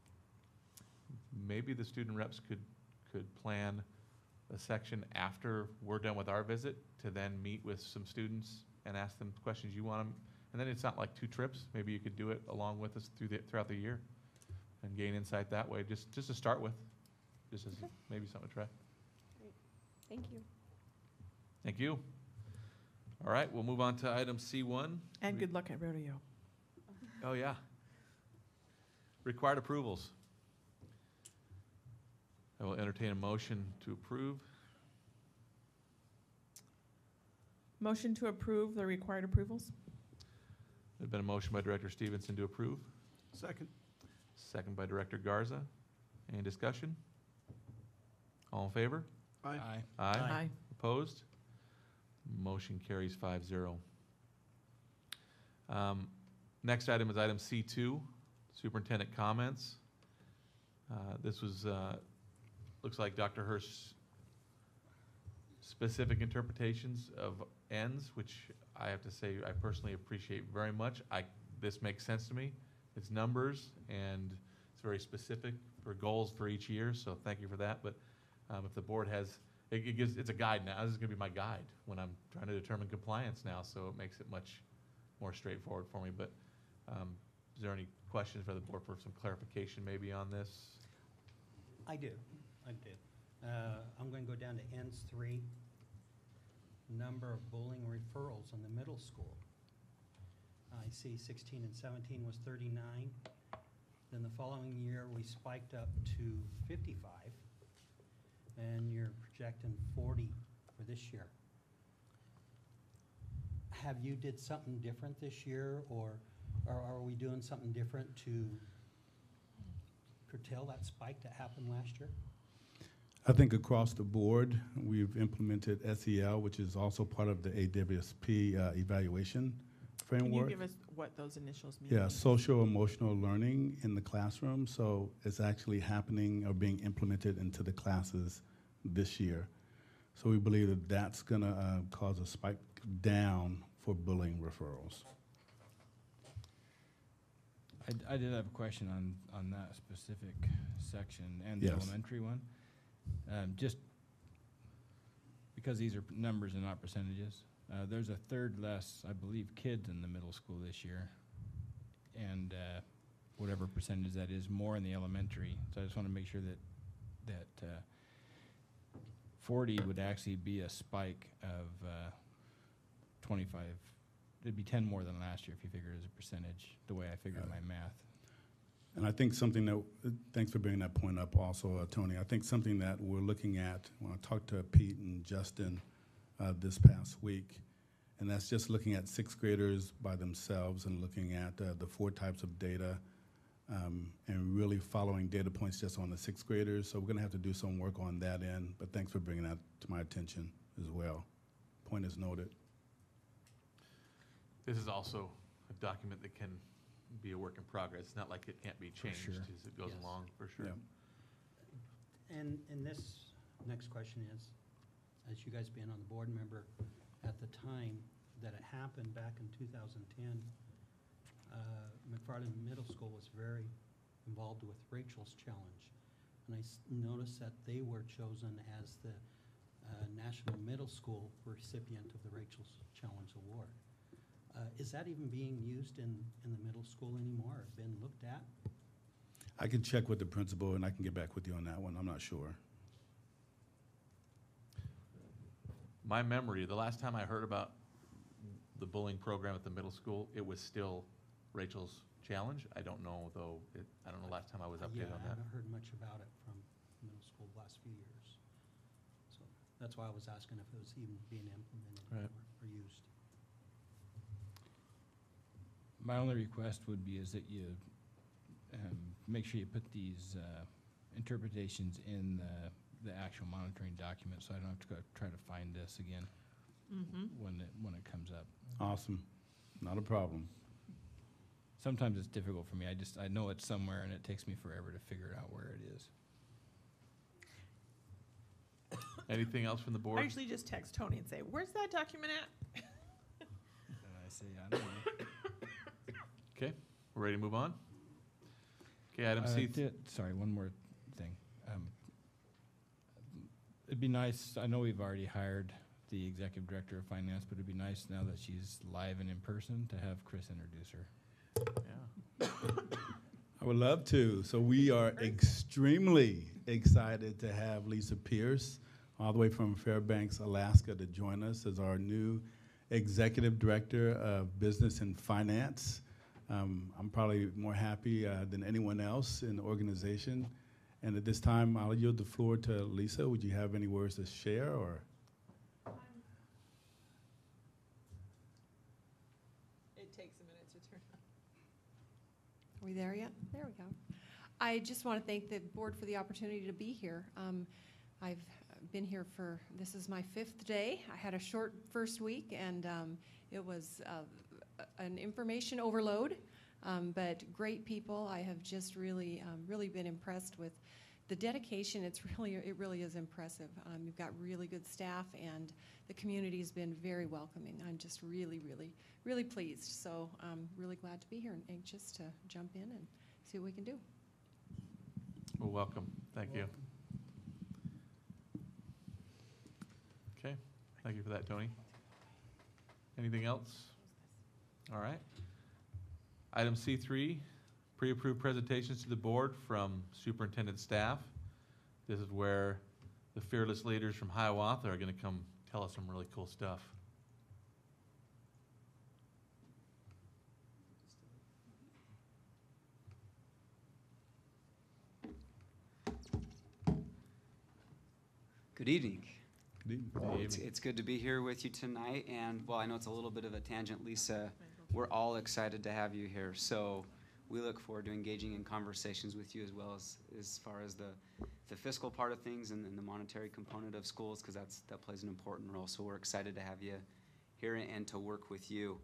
maybe the student reps could plan a section after we're done with our visit to then meet with some students and ask them questions you want them. And then it's not like 2 trips. Maybe you could do it along with us throughout the year and gain insight that way, just to start with, just as maybe something to try. Thank you. Thank you. All right, we'll move on to item C1. And good luck at rodeo. Oh, yeah. Required approvals. I will entertain a motion to approve. Motion to approve the required approvals? There's been a motion by Director Stevenson to approve, Second. second by Director Garza. Any discussion? All in favor? Aye. Aye. Opposed? Motion carries 5-0. Next item is item C2, superintendent comments. This was, looks like Dr. Hirsch's specific interpretations of ends, which I have to say I personally appreciate very much. This makes sense to me. It's numbers and it's very specific for goals for each year, so thank you for that. But if the board has, it's a guide now. This is going to be my guide when I'm trying to determine compliance now, so it makes it much more straightforward for me. But is there any questions for the board for some clarification maybe on this? I do. I'm going to go down to ends 3. Number of bullying referrals in the middle school. I see 16 and 17 was 39. Then the following year, we spiked up to 55. And you're projecting 40 for this year. Have you did something different this year, or are we doing something different to curtail that spike that happened last year? I think across the board, we've implemented SEL, which is also part of the AWSP evaluation Can you framework. give us what those initials mean? Yeah, social emotional learning in the classroom. So it's actually happening or being implemented into the classes this year. So we believe that that's going to cause a spike down for bullying referrals. I did have a question on that specific section and the Yes. elementary one. Just because these are numbers and not percentages, there's a third less, I believe, kids in the middle school this year. And whatever percentage that is, more in the elementary. So I just want to make sure that 40 would actually be a spike of 25. It'd be 10 more than last year if you figure it as a percentage, the way I figured my math. And I think something that, thanks for bringing that point up also, Tony. I think something that we're looking at, when I talked to Pete and Justin this past week, and that's just looking at sixth graders by themselves and looking at the 4 types of data and really following data points just on the sixth graders. So we're gonna have to do some work on that end, but thanks for bringing that to my attention as well. Point is noted. This is also a document that can be a work in progress. It's not like it can't be changed sure. as it goes Yes. along, for sure. Yeah. And this next question is, as you guys being on the board member, at the time that it happened back in 2010, McFarland Middle School was very involved with Rachel's Challenge. And I noticed that they were chosen as the National Middle School recipient of the Rachel's Challenge Award. Is that even being used in the middle school anymore, or been looked at? I can check with the principal and I can get back with you on that one. I'm not sure. My memory, the last time I heard about the bullying program at the middle school, it was still Rachel's Challenge. I don't know, though, I don't know last time I was updated on Yeah, I that. haven't heard much about it from middle school the last few years. So that's why I was asking if it was even being implemented Right. or used. My only request would be is that you make sure you put these interpretations in the actual monitoring document, so I don't have to go try to find this again when it comes up. Awesome. Not a problem. Sometimes it's difficult for me. I know it's somewhere, and it takes me forever to figure out where it is. Anything else from the I board? usually just text Tony and say, where's that document at? And I say, I don't know. Okay, we're ready to move on? Okay, item C. Sorry, one more thing. It'd be nice, I know we've already hired the executive director of finance, but it'd be nice now that she's live and in person to have Chris introduce her. Yeah. I would love to. So we are extremely excited to have Lisa Pierce, all the way from Fairbanks, Alaska, to join us as our new executive director of business and finance. I'm probably more happy than anyone else in the organization. And at this time, I'll yield the floor to Lisa. Would you have any words to share, or? It takes a minute to turn on. Are we there yet? There we go. I just want to thank the board for the opportunity to be here. I've been here this is my 5th day. I had a short first week, and it was an information overload, but great people. I have just really been impressed with the dedication. It really is impressive. You've got really good staff, and the community has been very welcoming. I'm just really pleased. So I'm really glad to be here and anxious to jump in and see what we can do. Well, welcome. Thank you. Okay, thank you for that, Tony. Anything else? All right. Item C3, pre-approved presentations to the board from superintendent staff. This is where the fearless leaders from Hiawatha are going to come tell us some really cool stuff. Good evening. Good evening. Good evening. It's good to be here with you tonight, and well, I know it's a little bit of a tangent, Lisa. We're all excited to have you here, so we look forward to engaging in conversations with you as far as the fiscal part of things and the monetary component of schools, because that plays an important role. So we're excited to have you here and to work with you.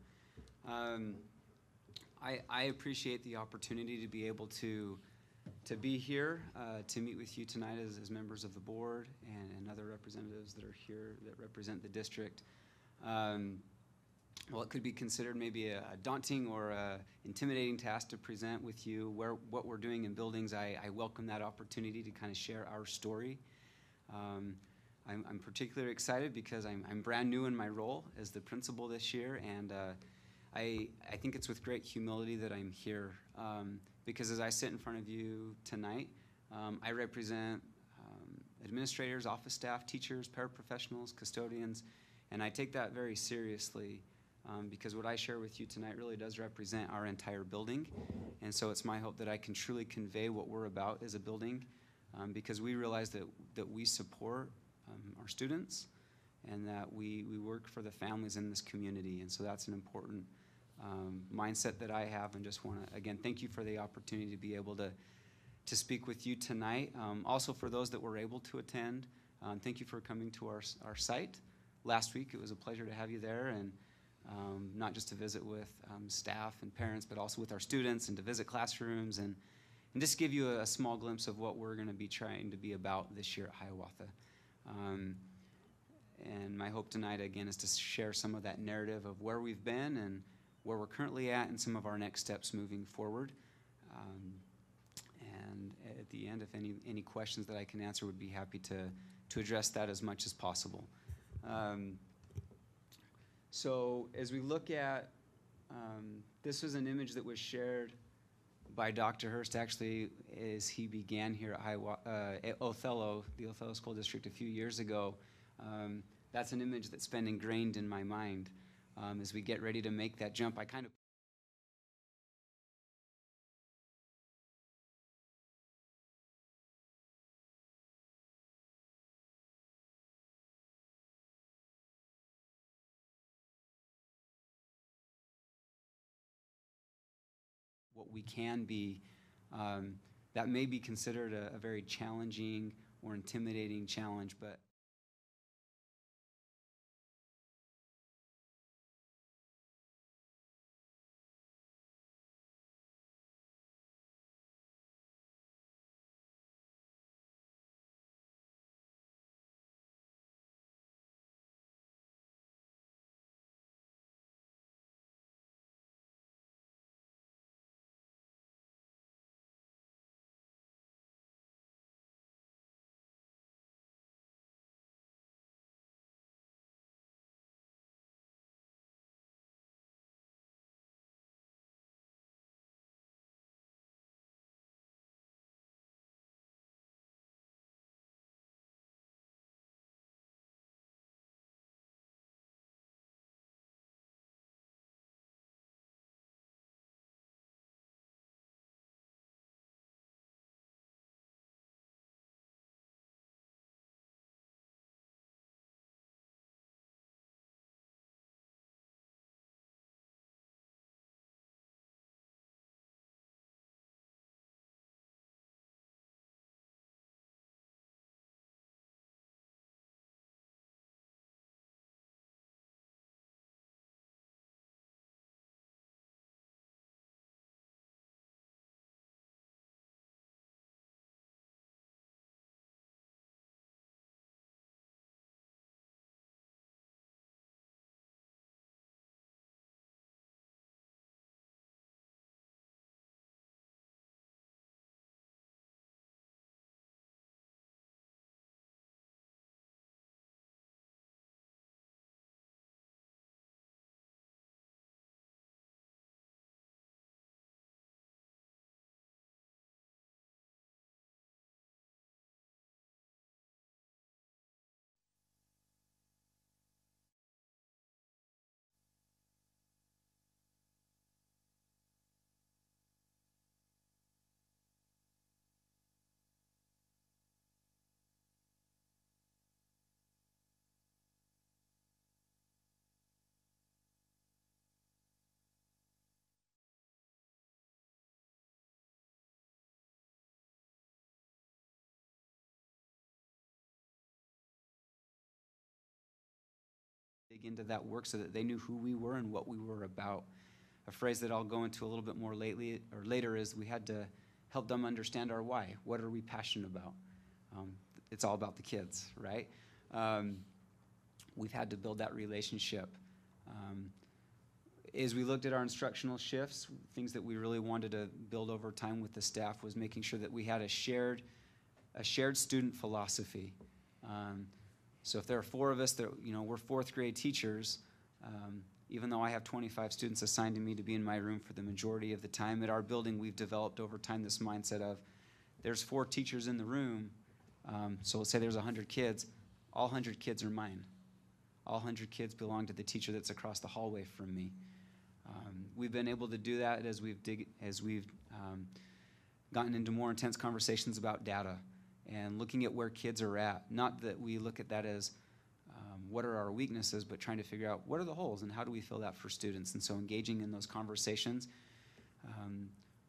I appreciate the opportunity to be able to be here, to meet with you tonight as members of the board and other representatives that are here that represent the district. Well, it could be considered maybe a daunting or a intimidating task to present with you what we're doing in buildings. I welcome that opportunity to kind of share our story. I'm particularly excited because I'm brand new in my role as the principal this year, and I think it's with great humility that I'm here. Because as I sit in front of you tonight, I represent administrators, office staff, teachers, paraprofessionals, custodians, and I take that very seriously. because what I share with you tonight really does represent our entire building. And so it's my hope that I can truly convey what we're about as a building, because we realize that we support our students and that we work for the families in this community. And so that's an important mindset that I have, and just want to, again, thank you for the opportunity to be able to speak with you tonight. Also for those that were able to attend, thank you for coming to our site last week. It was a pleasure to have you there, and not just to visit with staff and parents, but also with our students, and to visit classrooms, and just give you a small glimpse of what we're going to be trying to be about this year at Hiawatha. And my hope tonight, again, is to share some of that narrative of where we've been and where we're currently at, and some of our next steps moving forward. And at the end, if any questions that I can answer, would be happy to address that as much as possible. So as we look at, this was an image that was shared by Dr. Hurst, actually, as he began here at Othello, the Othello School District, a few years ago. That's an image that's been ingrained in my mind. As we get ready to make that jump, I kind of what we can be. That may be considered a very challenging or intimidating challenge, but dig into that work so that they knew who we were and what we were about. A phrase that I'll go into a little bit more later is we had to help them understand our why. What are we passionate about? It's all about the kids, right? We've had to build that relationship. As we looked at our instructional shifts, things that we really wanted to build over time with the staff was making sure that we had a shared student philosophy. So if there are 4 of us that, we're 4th grade teachers, even though I have 25 students assigned to me to be in my room for the majority of the time, at our building we've developed over time this mindset of there's 4 teachers in the room, so let's say there's 100 kids, all 100 kids are mine. all 100 kids belong to the teacher that's across the hallway from me. We've been able to do that as we've gotten into more intense conversations about data and looking at where kids are at. Not that we look at that as what are our weaknesses, but trying to figure out what are the holes and how do we fill that for students. And so engaging in those conversations.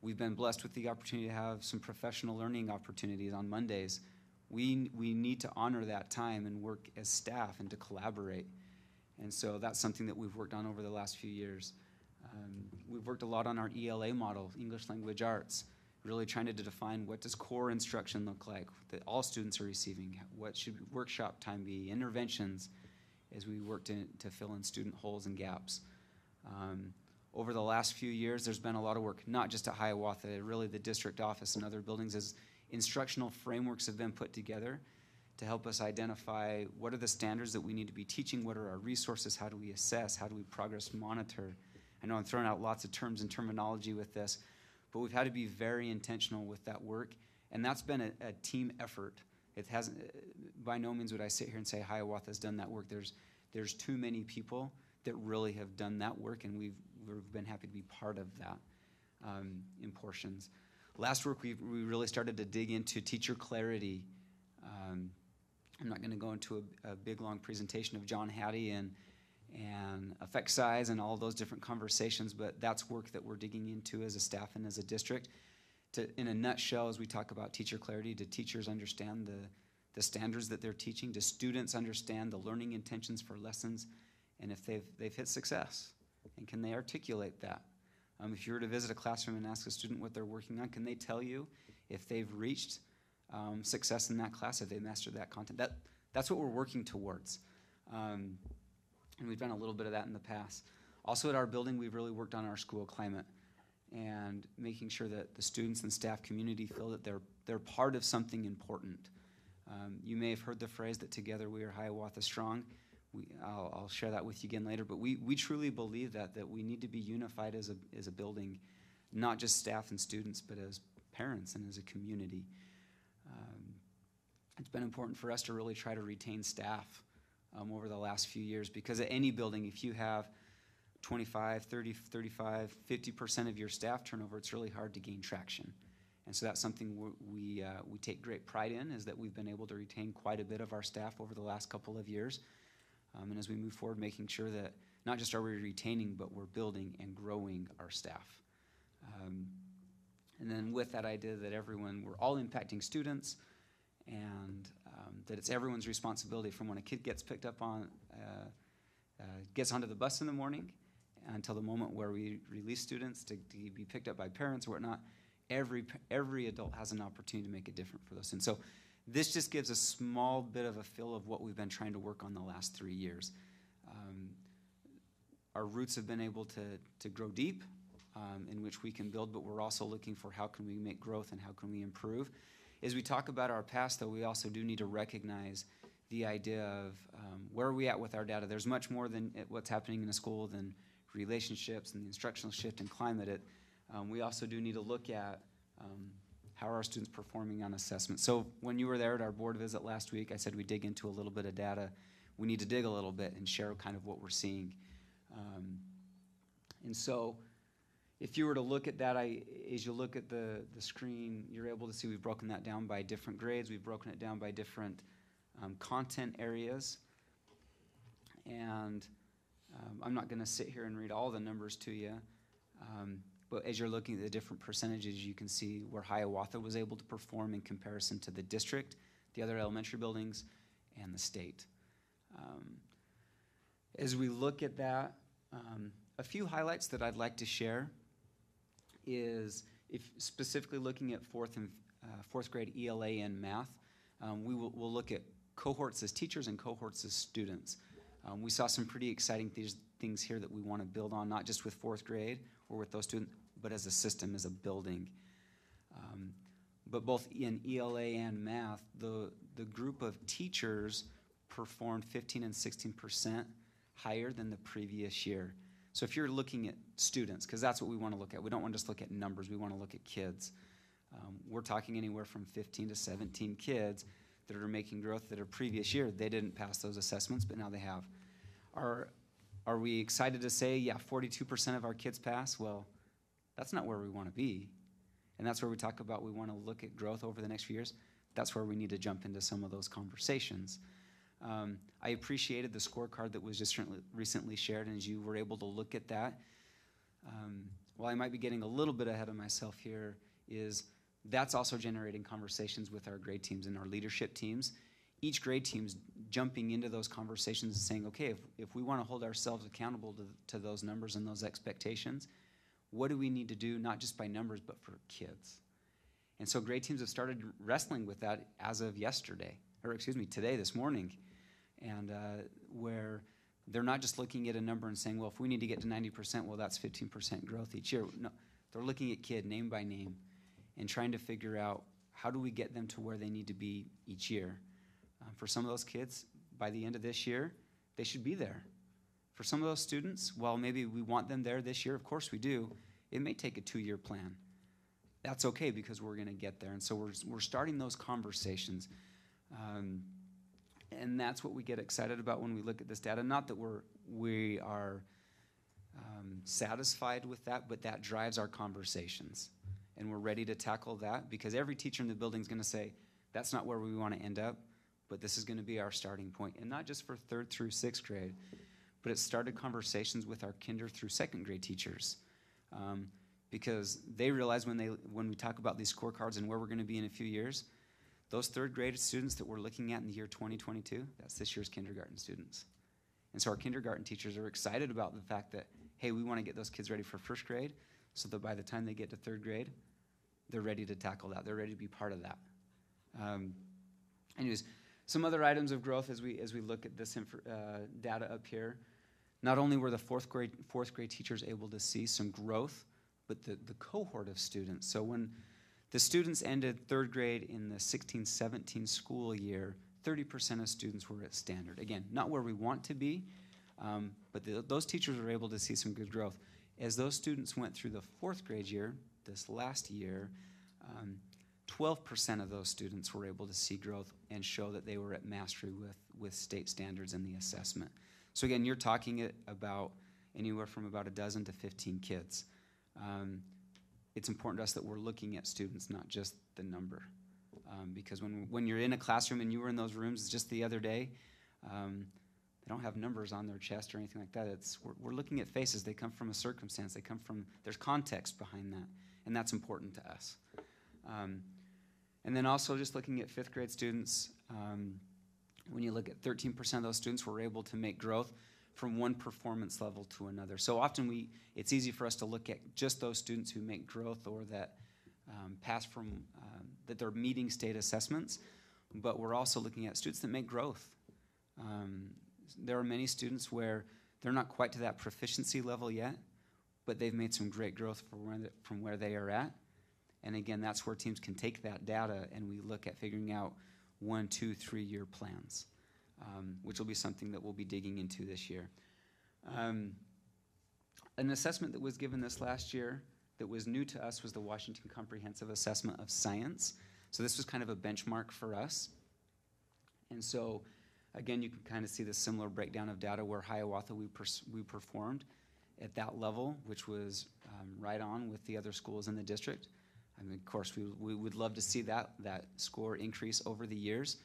We've been blessed with the opportunity to have some professional learning opportunities on Mondays. We need to honor that time and work as staff and to collaborate. And so that's something that we've worked on over the last few years. We've worked a lot on our ELA model, English Language Arts, really trying to define what does core instruction look like that all students are receiving, what should workshop time be, interventions, as we work to fill in student holes and gaps. Over the last few years, there's been a lot of work, not just at Hiawatha, really the district office and other buildings, as instructional frameworks have been put together to help us identify what are the standards that we need to be teaching, what are our resources, how do we assess, how do we progress monitor. I know I'm throwing out lots of terms and terminology with this, but we've had to be very intentional with that work, and that's been a team effort. It hasn't, by no means would I sit here and say Hiawatha has done that work. There's too many people that really have done that work, and we've been happy to be part of that in portions. Last work, we really started to dig into teacher clarity. I'm not going to go into a big, long presentation of John Hattie and effect size and all those different conversations, but that's work that we're digging into as a staff and as a district. In a nutshell, as we talk about teacher clarity, do teachers understand the standards that they're teaching? Do students understand the learning intentions for lessons? And if they've hit success, and can they articulate that? If you were to visit a classroom and ask a student what they're working on, can they tell you if they've reached success in that class, if they mastered that content? That's what we're working towards. And we've done a little bit of that in the past. Also at our building, we've really worked on our school climate and making sure that the students and staff community feel that they're part of something important. You may have heard the phrase that together we are Hiawatha strong. I'll share that with you again later, but we truly believe that we need to be unified as a building, not just staff and students, but as parents and as a community. It's been important for us to really try to retain staff over the last few years, because at any building, if you have 25, 30, 35, 50% of your staff turnover, it's really hard to gain traction. And so that's something we take great pride in, is that we've been able to retain quite a bit of our staff over the last couple of years. And as we move forward, making sure that not just are we retaining, but we're building and growing our staff. And then with that idea that we're all impacting students, and that it's everyone's responsibility from when a kid gets picked up on, gets onto the bus in the morning until the moment where we release students to be picked up by parents or whatnot. Every adult has an opportunity to make it different for those. And so this just gives a small bit of a feel of what we've been trying to work on the last 3 years. Our roots have been able to grow deep, in which we can build, but we're also looking for how can we make growth and how can we improve. As we talk about our past, though, we also do need to recognize the idea of where are we at with our data. There's much more than what's happening in a school than relationships and the instructional shift and climate. We also do need to look at how are our students performing on assessment. So when you were there at our board visit last week, I said we dig into a little bit of data. We need to dig a little bit and share kind of what we're seeing. And so if you were to look at that, as you look at the screen, you're able to see we've broken that down by different grades. We've broken it down by different content areas. And I'm not going to sit here and read all the numbers to you. But as you're looking at the different percentages, you can see where Hiawatha was able to perform in comparison to the district, the other elementary buildings, and the state. As we look at that, a few highlights that I'd like to share is, if specifically looking at fourth grade ELA and math, we'll look at cohorts as teachers and cohorts as students. We saw some pretty exciting things here that we want to build on, not just with fourth grade or with those students, but as a system, as a building. But both in ELA and math, the group of teachers performed 15 and 16% higher than the previous year. So if you're looking at students, because that's what we want to look at. We don't want to just look at numbers. We want to look at kids. We're talking anywhere from 15 to 17 kids that are making growth that are previous year. They didn't pass those assessments, but now they have. Are we excited to say, yeah, 42% of our kids pass? Well, that's not where we want to be. And that's where we talk about we want to look at growth over the next few years. That's where we need to jump into some of those conversations. I appreciated the scorecard that was just recently shared, and as you were able to look at that, while I might be getting a little bit ahead of myself here, is that's also generating conversations with our grade teams and our leadership teams. Each grade team's jumping into those conversations and saying, okay, if we want to hold ourselves accountable to those numbers and those expectations, what do we need to do, not just by numbers, but for kids? And so grade teams have started wrestling with that as of today, this morning, and where they're not just looking at a number and saying, well, if we need to get to 90%, well, that's 15% growth each year. No, they're looking at kid name by name and trying to figure out how do we get them to where they need to be each year. For some of those kids, by the end of this year, they should be there. For some of those students, while maybe we want them there this year, of course we do, it may take a 2-year plan. That's okay because we're going to get there. And so we're starting those conversations. And that's what we get excited about when we look at this data. Not that we are satisfied with that, but that drives our conversations. And we're ready to tackle that because every teacher in the building is going to say, that's not where we want to end up, but this is going to be our starting point. And not just for 3rd through 6th grade, but it started conversations with our kinder through 2nd grade teachers. Because they realize when we talk about these scorecards and where we're going to be in a few years, those 3rd grade students that we're looking at in the year 2022, that's this year's kindergarten students. And so our kindergarten teachers are excited about the fact that, hey, we want to get those kids ready for 1st grade so that by the time they get to 3rd grade, they're ready to tackle that. They're ready to be part of that. Anyways, some other items of growth as we look at this data up here. Not only were the 4th grade teachers able to see some growth, but the cohort of students. So when the students ended 3rd grade in the 16-17 school year, 30% of students were at standard. Again, not where we want to be, but those teachers were able to see some good growth. As those students went through the 4th grade year, this last year, 12% of those students were able to see growth and show that they were at mastery with state standards in the assessment. So again, you're talking about anywhere from about a dozen to 15 kids. It's important to us that we're looking at students, not just the number. Because when you're in a classroom and you were in those rooms just the other day, they don't have numbers on their chest or anything like that. We're looking at faces. They come from a circumstance. There's context behind that, and that's important to us. And then also just looking at 5th grade students, when you look at 13% of those students were able to make growth from one performance level to another. So often it's easy for us to look at just those students who make growth or that pass from, that they're meeting state assessments, but we're also looking at students that make growth. There are many students where they're not quite to that proficiency level yet, but they've made some great growth from where they are at. And again, that's where teams can take that data and we look at figuring out 1, 2, 3-year plans, which will be something that we'll be digging into this year. An assessment that was given this last year that was new to us was the Washington Comprehensive Assessment of Science. So this was kind of a benchmark for us. And so, again, you can kind of see the similar breakdown of data where Hiawatha we performed at that level, which was right on with the other schools in the district. I mean, of course, we would love to see that score increase over the years.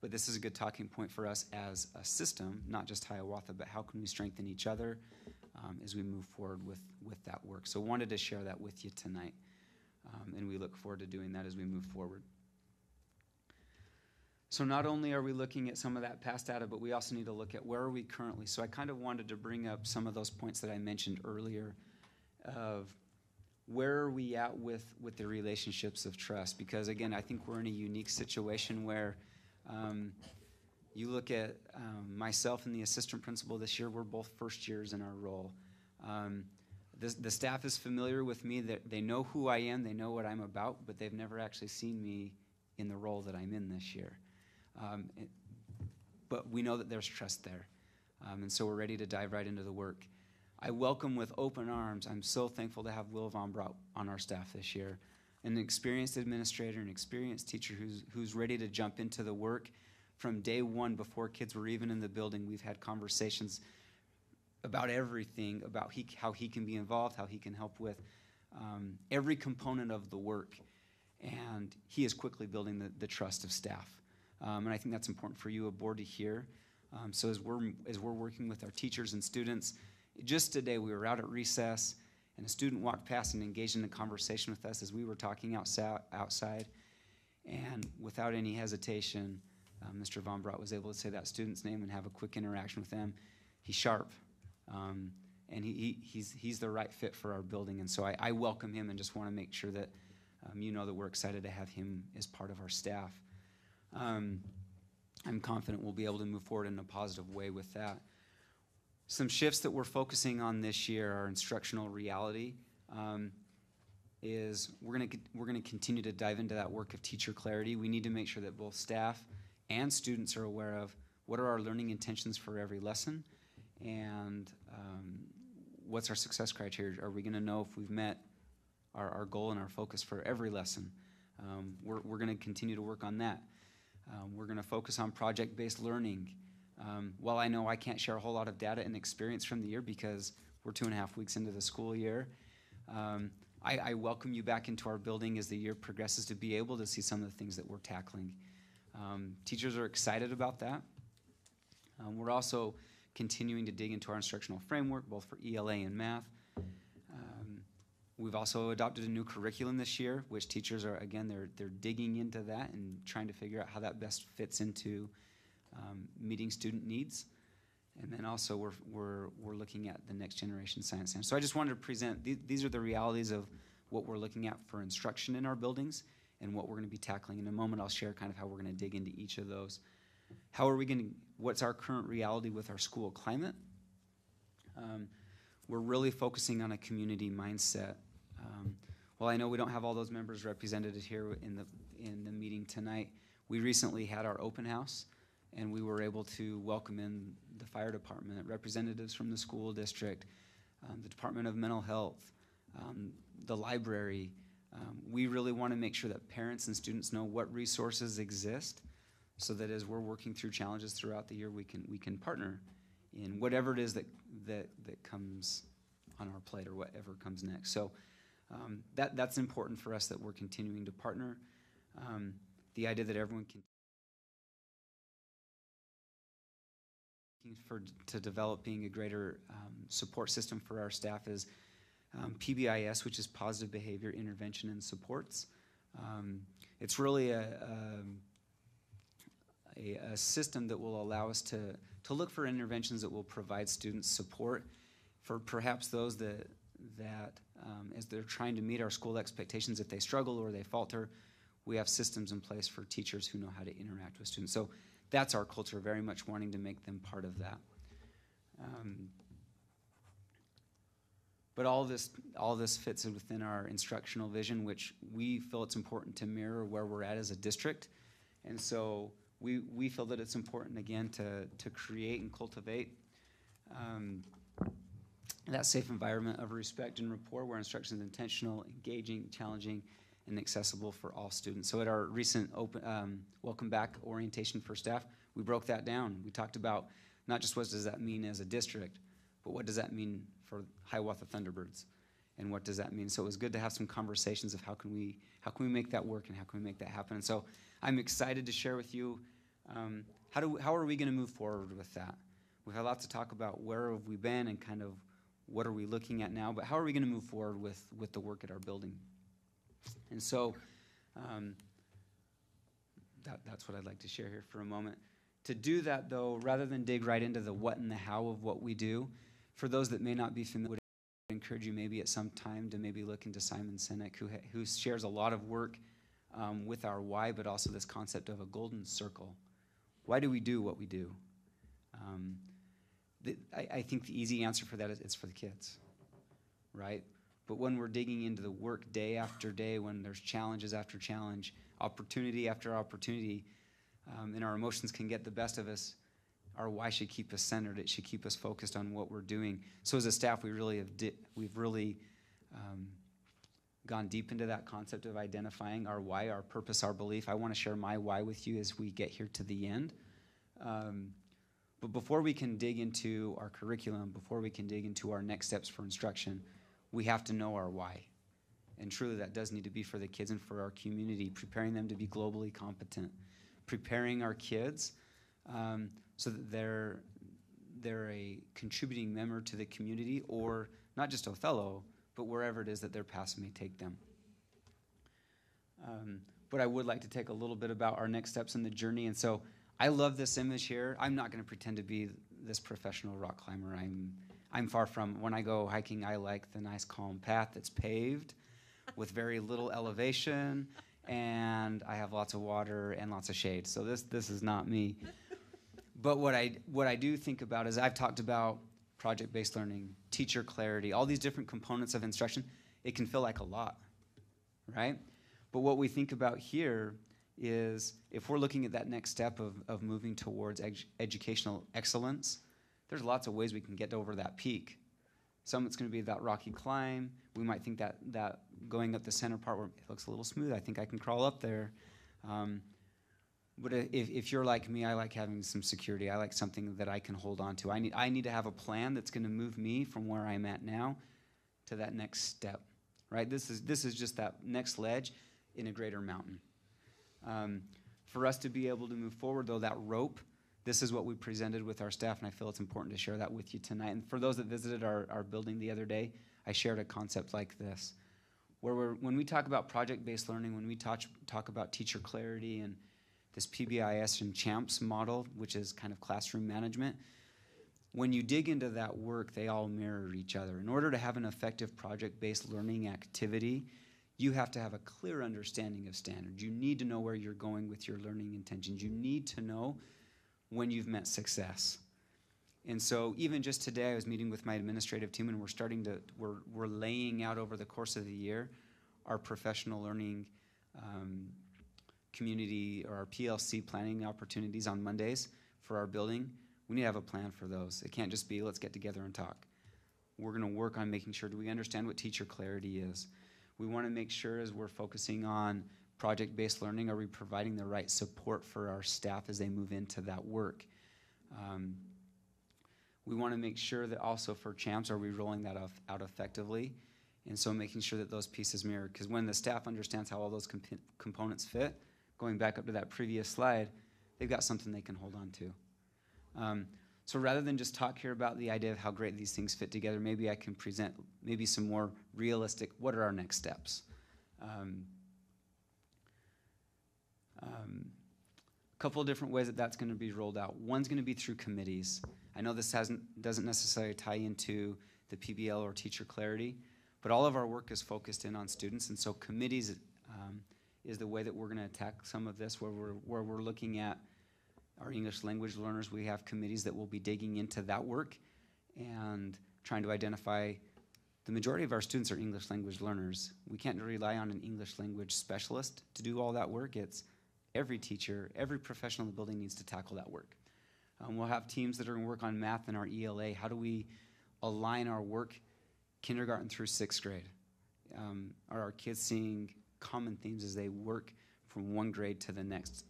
But this is a good talking point for us as a system, not just Hiawatha, but how can we strengthen each other as we move forward with that work. So wanted to share that with you tonight. And we look forward to doing that as we move forward. So not only are we looking at some of that past data, but we also need to look at where are we currently. So I kind of wanted to bring up some of those points that I mentioned earlier of where are we at with the relationships of trust? Because again, I think we're in a unique situation where you look at myself and the assistant principal this year, we're both first years in our role. The staff is familiar with me, that they know who I am, they know what I'm about, but they've never actually seen me in the role that I'm in this year. But we know that there's trust there. And so we're ready to dive right into the work. I welcome with open arms. I'm so thankful to have Will Von Braut on our staff this year. An experienced administrator, an experienced teacher who's ready to jump into the work From day one, before kids were even in the building, we've had conversations about everything, about how he can be involved, how he can help with every component of the work. And he is quickly building the trust of staff. And I think that's important for you, a board, to hear. So as we're working with our teachers and students, just today we were out at recess, and a student walked past and engaged in a conversation with us as we were talking outside. And without any hesitation, Mr. Von Brott was able to say that student's name and have a quick interaction with them. He's sharp, and he's the right fit for our building. And so I welcome him and just want to make sure that you know that we're excited to have him as part of our staff. I'm confident we'll be able to move forward in a positive way with that. Some shifts that we're focusing on this year, our instructional reality, is we're going to continue to dive into that work of teacher clarity. We need to make sure that both staff and students are aware of what are our learning intentions for every lesson, and what's our success criteria. Are we going to know if we've met our goal and our focus for every lesson? We're going to continue to work on that. We're going to focus on project-based learning. While I know I can't share a whole lot of data and experience from the year because we're 2.5 weeks into the school year, I welcome you back into our building as the year progresses to be able to see some of the things that we're tackling. Teachers are excited about that. We're also continuing to dig into our instructional framework, both for ELA and math. We've also adopted a new curriculum this year, which teachers are, again, they're digging into that and trying to figure out how that best fits into meeting student needs. And then also we're looking at the next generation science center. So I just wanted to present, these are the realities of what we're looking at for instruction in our buildings and what we're going to be tackling. In a moment, I'll share kind of how we're going to dig into each of those. What's our current reality with our school climate? We're really focusing on a community mindset. While I know we don't have all those members represented here in the meeting tonight, we recently had our open house, and we were able to welcome in the fire department, representatives from the school district, the Department of Mental Health, the library. We really want to make sure that parents and students know what resources exist, so that as we're working through challenges throughout the year, we can partner in whatever it is that comes on our plate or whatever comes next. So that's important for us, that we're continuing to partner. The idea that everyone can to developing a greater support system for our staff is PBIS, which is Positive Behavior Intervention and Supports. It's really a system that will allow us to look for interventions that will provide students support for perhaps those that as they're trying to meet our school expectations, if they struggle or they falter, we have systems in place for teachers who know how to interact with students. So that's our culture, very much wanting to make them part of that. But all this fits within our instructional vision, which we feel it's important to mirror where we're at as a district. And so we feel that it's important, again, to create and cultivate that safe environment of respect and rapport where instruction is intentional, engaging, challenging, and accessible for all students. So at our recent welcome back orientation for staff, we broke that down. We talked about not just what does that mean as a district, but what does that mean for Hiawatha Thunderbirds, and what does that mean? So it was good to have some conversations of how can we make that work and how can we make that happen. And so I'm excited to share with you how are we going to move forward with that. We've had lots to talk about where have we been and kind of what are we looking at now, but how are we going to move forward with the work at our building? And so that's what I'd like to share here for a moment. To do that, though, rather than dig right into the what and the how of what we do, for those that may not be familiar, I would encourage you maybe at some time to maybe look into Simon Sinek, who shares a lot of work with our why, but also this concept of a golden circle. Why do we do what we do? I think the easy answer for that is it's for the kids, right? But when we're digging into the work day after day, when there's challenges after challenge, opportunity after opportunity, and our emotions can get the best of us, our why should keep us centered. It should keep us focused on what we're doing. So as a staff, we've really gone deep into that concept of identifying our why, our purpose, our belief. I want to share my why with you as we get here to the end. But before we can dig into our curriculum, before we can dig into our next steps for instruction, we have to know our why. And truly that does need to be for the kids and for our community, preparing them to be globally competent, preparing our kids so that they're a contributing member to the community, or not just Othello, but wherever it is that their paths may take them. But I would like to take a little bit about our next steps in the journey. And so I love this image here. I'm not going to pretend to be this professional rock climber. I'm far from. When I go hiking, I like the nice calm path that's paved with very little elevation, and I have lots of water and lots of shade. So this is not me. But what I do think about is I've talked about project-based learning, teacher clarity, all these different components of instruction. It can feel like a lot, right? But what we think about here is if we're looking at that next step of moving towards educational excellence, there's lots of ways we can get over that peak. Some it's going to be that rocky climb. We might think that going up the center part where it looks a little smooth, I think I can crawl up there. But if you're like me, I like having some security. I like something that I can hold on to. I need to have a plan that's going to move me from where I'm at now to that next step, right? This is just that next ledge in a greater mountain. For us to be able to move forward, though, that rope, this is what we presented with our staff, and I feel it's important to share that with you tonight. And for those that visited our building the other day, I shared a concept like this, where when we talk about project-based learning, when we talk about teacher clarity and this PBIS and CHAMPS model, which is kind of classroom management, when you dig into that work, they all mirror each other. In order to have an effective project-based learning activity, you have to have a clear understanding of standards. You need to know where you're going with your learning intentions. You need to know when you've met success. And so even just today, I was meeting with my administrative team, and we're laying out over the course of the year our professional learning community, or our PLC planning opportunities on Mondays for our building. We need to have a plan for those. It can't just be, let's get together and talk. We're going to work on making sure, do we understand what teacher clarity is? We want to make sure, as we're focusing on project-based learning, are we providing the right support for our staff as they move into that work? We want to make sure that also for CHAMPS, are we rolling that out effectively? And so making sure that those pieces mirror, because when the staff understands how all those components fit, going back up to that previous slide, they've got something they can hold on to. So rather than just talk here about the idea of how great these things fit together, maybe I can present maybe some more realistic, what are our next steps? A couple of different ways that that's going to be rolled out. One's going to be through committees. I know this doesn't necessarily tie into the PBL or teacher clarity, but all of our work is focused in on students, and so committees is the way that we're going to attack some of this, where we're looking at our English language learners. We have committees that will be digging into that work and trying to identify the majority of our students are English language learners. We can't rely on an English language specialist to do all that work. It's every teacher, every professional in the building needs to tackle that work. We'll have teams that are going to work on math in our ELA. How do we align our work kindergarten through 6th grade? Are our kids seeing common themes as they work from one grade to the next?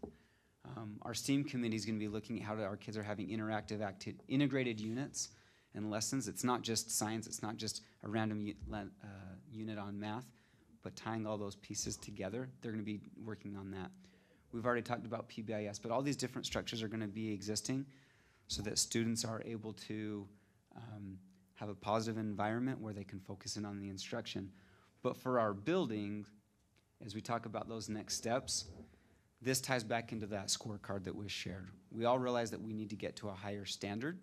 Our STEAM committee is going to be looking at how our kids are having interactive, integrated units and lessons. It's not just science. It's not just a random unit on math, but tying all those pieces together. They're going to be working on that. We've already talked about PBIS, but all these different structures are going to be existing so that students are able to have a positive environment where they can focus in on the instruction. But for our building, as we talk about those next steps, this ties back into that scorecard that was shared. We all realize that we need to get to a higher standard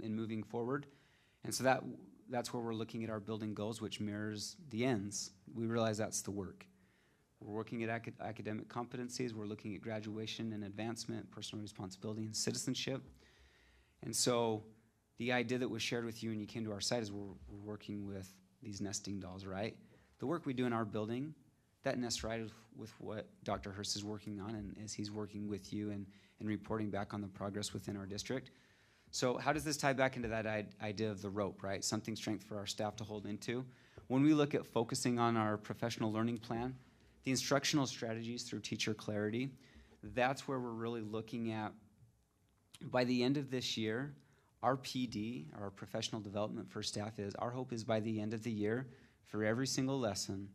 in moving forward. And so that's where we're looking at our building goals, which mirrors the ends. We realize that's the work. We're working at academic competencies. We're looking at graduation and advancement, personal responsibility, and citizenship. And so the idea that was shared with you when you came to our site is we're working with these nesting dolls, right? The work we do in our building, that nests right with what Dr. Hurst is working on, and as he's working with you and reporting back on the progress within our district. So how does this tie back into that idea of the rope, right? Something strength for our staff to hold into. When we look at focusing on our professional learning plan, the instructional strategies through teacher clarity, that's where we're really looking at By the end of this year, our PD, our professional development for staff, our hope is by the end of the year, for every single lesson,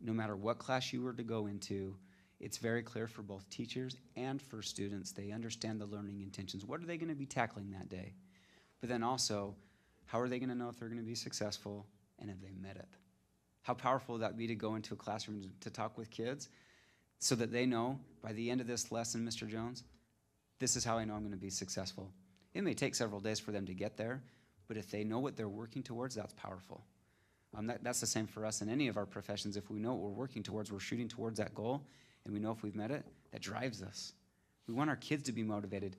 no matter what class you were to go into, it's very clear for both teachers and for students. They understand the learning intentions. What are they going to be tackling that day? But then also, how are they going to know if they're going to be successful and have they met it? How powerful would that be to go into a classroom to talk with kids so that they know by the end of this lesson, Mr. Jones, this is how I know I'm going to be successful. It may take several days for them to get there, but if they know what they're working towards, that's powerful. That's the same for us in any of our professions. If we know what we're working towards, we're shooting towards that goal, and we know if we've met it, that drives us. We want our kids to be motivated.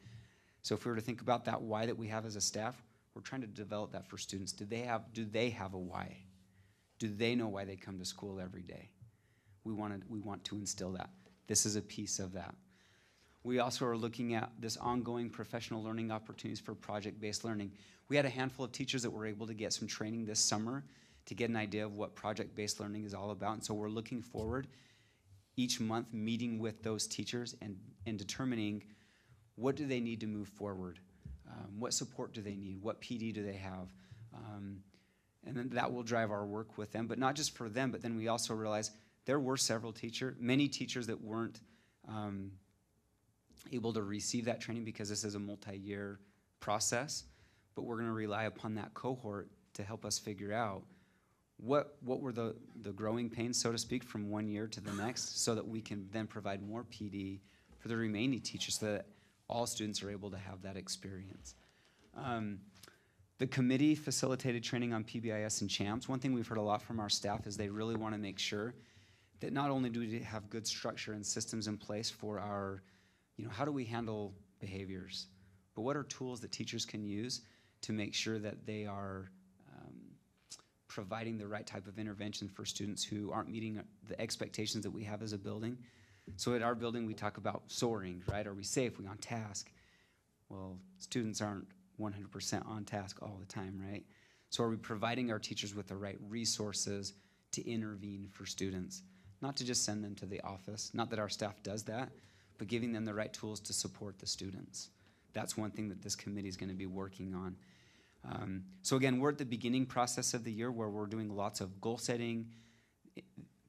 So if we were to think about that why that we have as a staff, we're trying to develop that for students. Do they have a why? Do they know why they come to school every day? We want to instill that. This is a piece of that. We also are looking at this ongoing professional learning opportunities for project-based learning. We had a handful of teachers that were able to get some training this summer to get an idea of what project-based learning is all about. And so we're looking forward each month meeting with those teachers and determining what do they need to move forward. What support do they need? What PD do they have? And then that will drive our work with them, but not just for them, but then we also realize there were many teachers that weren't able to receive that training because this is a multi-year process, but we're going to rely upon that cohort to help us figure out what were the growing pains, so to speak, from one year to the next, so that we can then provide more PD for the remaining teachers so that all students are able to have that experience. The committee facilitated training on PBIS and CHAMPS. One thing we've heard a lot from our staff is they really want to make sure that not only do we have good structure and systems in place for our, how do we handle behaviors, but what are tools that teachers can use to make sure that they are providing the right type of intervention for students who aren't meeting the expectations that we have as a building. So at our building, we talk about soaring, right? Are we safe? Are we on task? Well, students aren't 100% on task all the time, right? So are we providing our teachers with the right resources to intervene for students? Not to just send them to the office, not that our staff does that, but giving them the right tools to support the students. That's one thing that this committee is going to be working on. So again, we're at the beginning process of the year where we're doing lots of goal setting,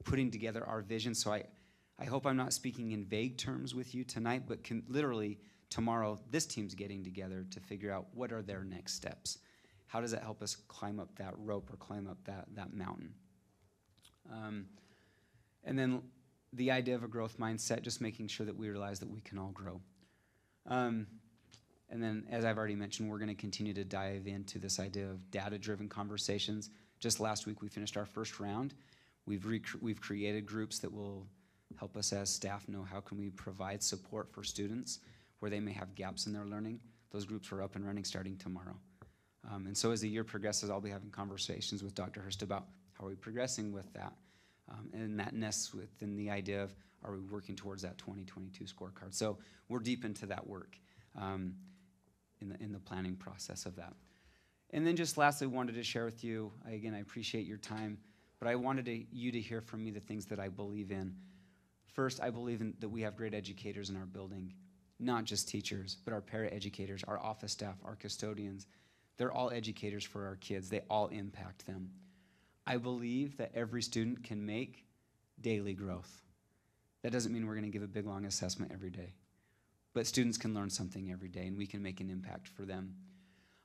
putting together our vision. So I hope I'm not speaking in vague terms with you tonight, but literally tomorrow, this team's getting together to figure out what are their next steps. How does that help us climb up that rope or climb up that mountain? And then the idea of a growth mindset, just making sure that we realize that we can all grow. And then, as I've already mentioned, we're going to continue to dive into this idea of data-driven conversations. Just last week, we finished our first round. We've created groups that will help us as staff know how can we provide support for students where they may have gaps in their learning. Those groups are up and running starting tomorrow. And so as the year progresses, I'll be having conversations with Dr. Hurst about how are we progressing with that. And that nests within the idea of are we working towards that 2022 scorecard. So we're deep into that work in the planning process of that. And then just lastly, wanted to share with you, again, I appreciate your time, but I wanted you to hear from me the things that I believe in. First, I believe that we have great educators in our building, not just teachers, but our para-educators, our office staff, our custodians. They're all educators for our kids. They all impact them. I believe that every student can make daily growth. That doesn't mean we're going to give a big, long assessment every day. But students can learn something every day, and we can make an impact for them.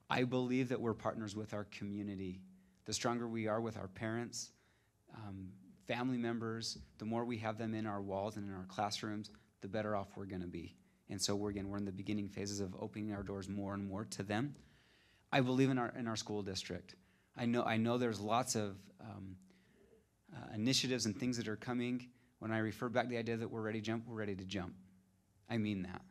I believe that we're partners with our community. The stronger we are with our parents, family members, the more we have them in our walls and in our classrooms, the better off we're going to be. And so we're in the beginning phases of opening our doors more and more to them. I believe in our school district. I know there's lots of initiatives and things that are coming. When I refer back to the idea that we're ready to jump, we're ready to jump. I mean that.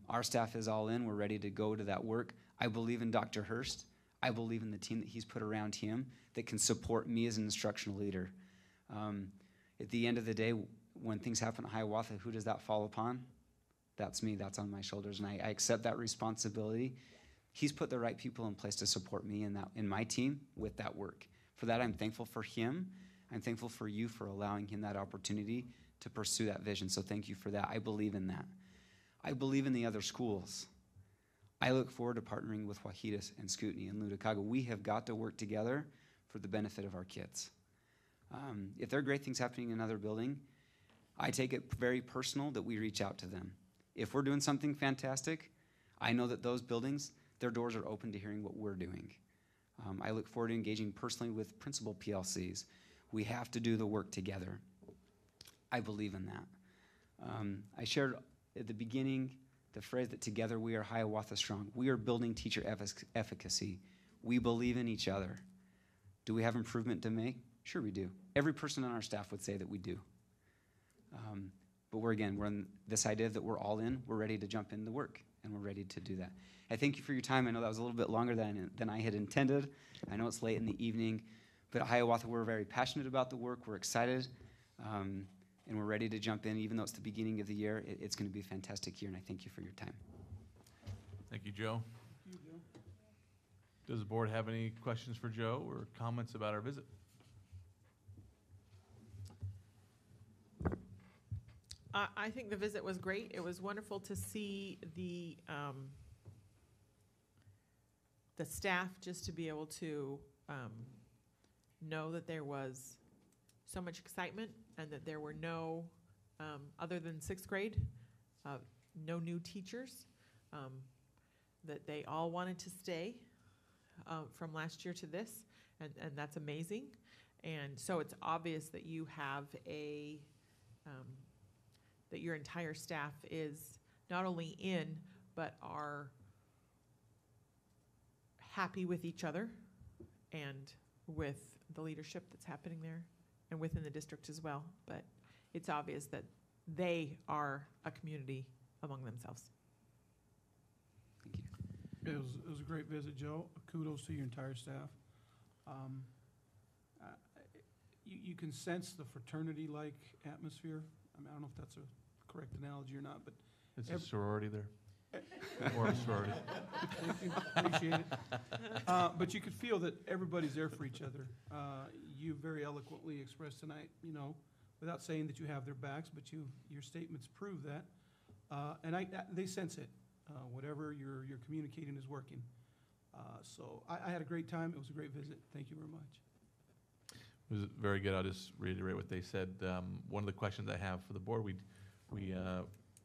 Our staff is all in. We're ready to go to that work. I believe in Dr. Hurst. I believe in the team that he's put around him that can support me as an instructional leader. At the end of the day, when things happen at Hiawatha, who does that fall upon? That's me. That's on my shoulders, and I accept that responsibility. He's put the right people in place to support me in my team with that work. For that, I'm thankful for him. I'm thankful for you for allowing him that opportunity to pursue that vision. So thank you for that. I believe in that. I believe in the other schools. I look forward to partnering with Wahidas and Scootney and Ludicago. We have got to work together for the benefit of our kids. If there are great things happening in another building, I take it very personal that we reach out to them. If we're doing something fantastic, I know that those buildings, their doors are open to hearing what we're doing. I look forward to engaging personally with principal PLCs. We have to do the work together. I believe in that. I shared at the beginning the phrase that together we are Hiawatha strong. We are building teacher efficacy. We believe in each other. Do we have improvement to make? Sure we do. Every person on our staff would say that we do. But we're in this idea that we're all in, we're ready to jump in the work, and we're ready to do that. I thank you for your time. I know that was a little bit longer than I had intended. I know it's late in the evening, but at Hiawatha, we're very passionate about the work. We're excited, and we're ready to jump in. Even though it's the beginning of the year, it's going to be a fantastic year, and I thank you for your time. Thank you, Joe. Does the board have any questions for Joe or comments about our visit? I think the visit was great. It was wonderful to see the staff, just to be able to know that there was so much excitement and that there were no, other than sixth grade, no new teachers, that they all wanted to stay from last year to this, and that's amazing. And so it's obvious that you have that your entire staff is not only in, but are happy with each other and with the leadership that's happening there and within the district as well. But it's obvious that they are a community among themselves. Thank you. It was a great visit, Joe. Kudos to your entire staff. You can sense the fraternity-like atmosphere. I mean, I don't know if that's a correct analogy or not, but It's a sorority there. More of a sorority. appreciate it. But you could feel that everybody's there for each other. You very eloquently expressed tonight, without saying that you have their backs, but your statements prove that. And they sense it. Whatever you're communicating is working. So I had a great time. It was a great visit. Thank you very much. It was very good. I'll just reiterate what they said. One of the questions I have for the board, we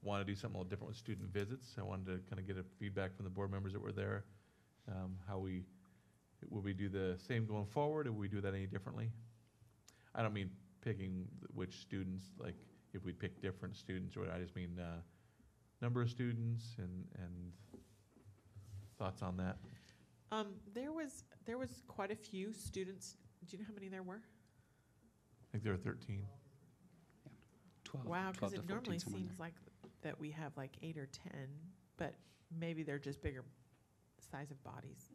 want to do something a little different with student visits. I wanted to kind of get a feedback from the board members that were there. Will we do the same going forward, or will we do that any differently? I don't mean picking which students, like if we pick different students, or I just mean number of students and thoughts on that. There was quite a few students. Do you know how many there were? I think there were 13. 12, Wow, 12 because to it 14, normally somewhere in seems there. like that we have like 8 or 10, but maybe they're just bigger size of bodies.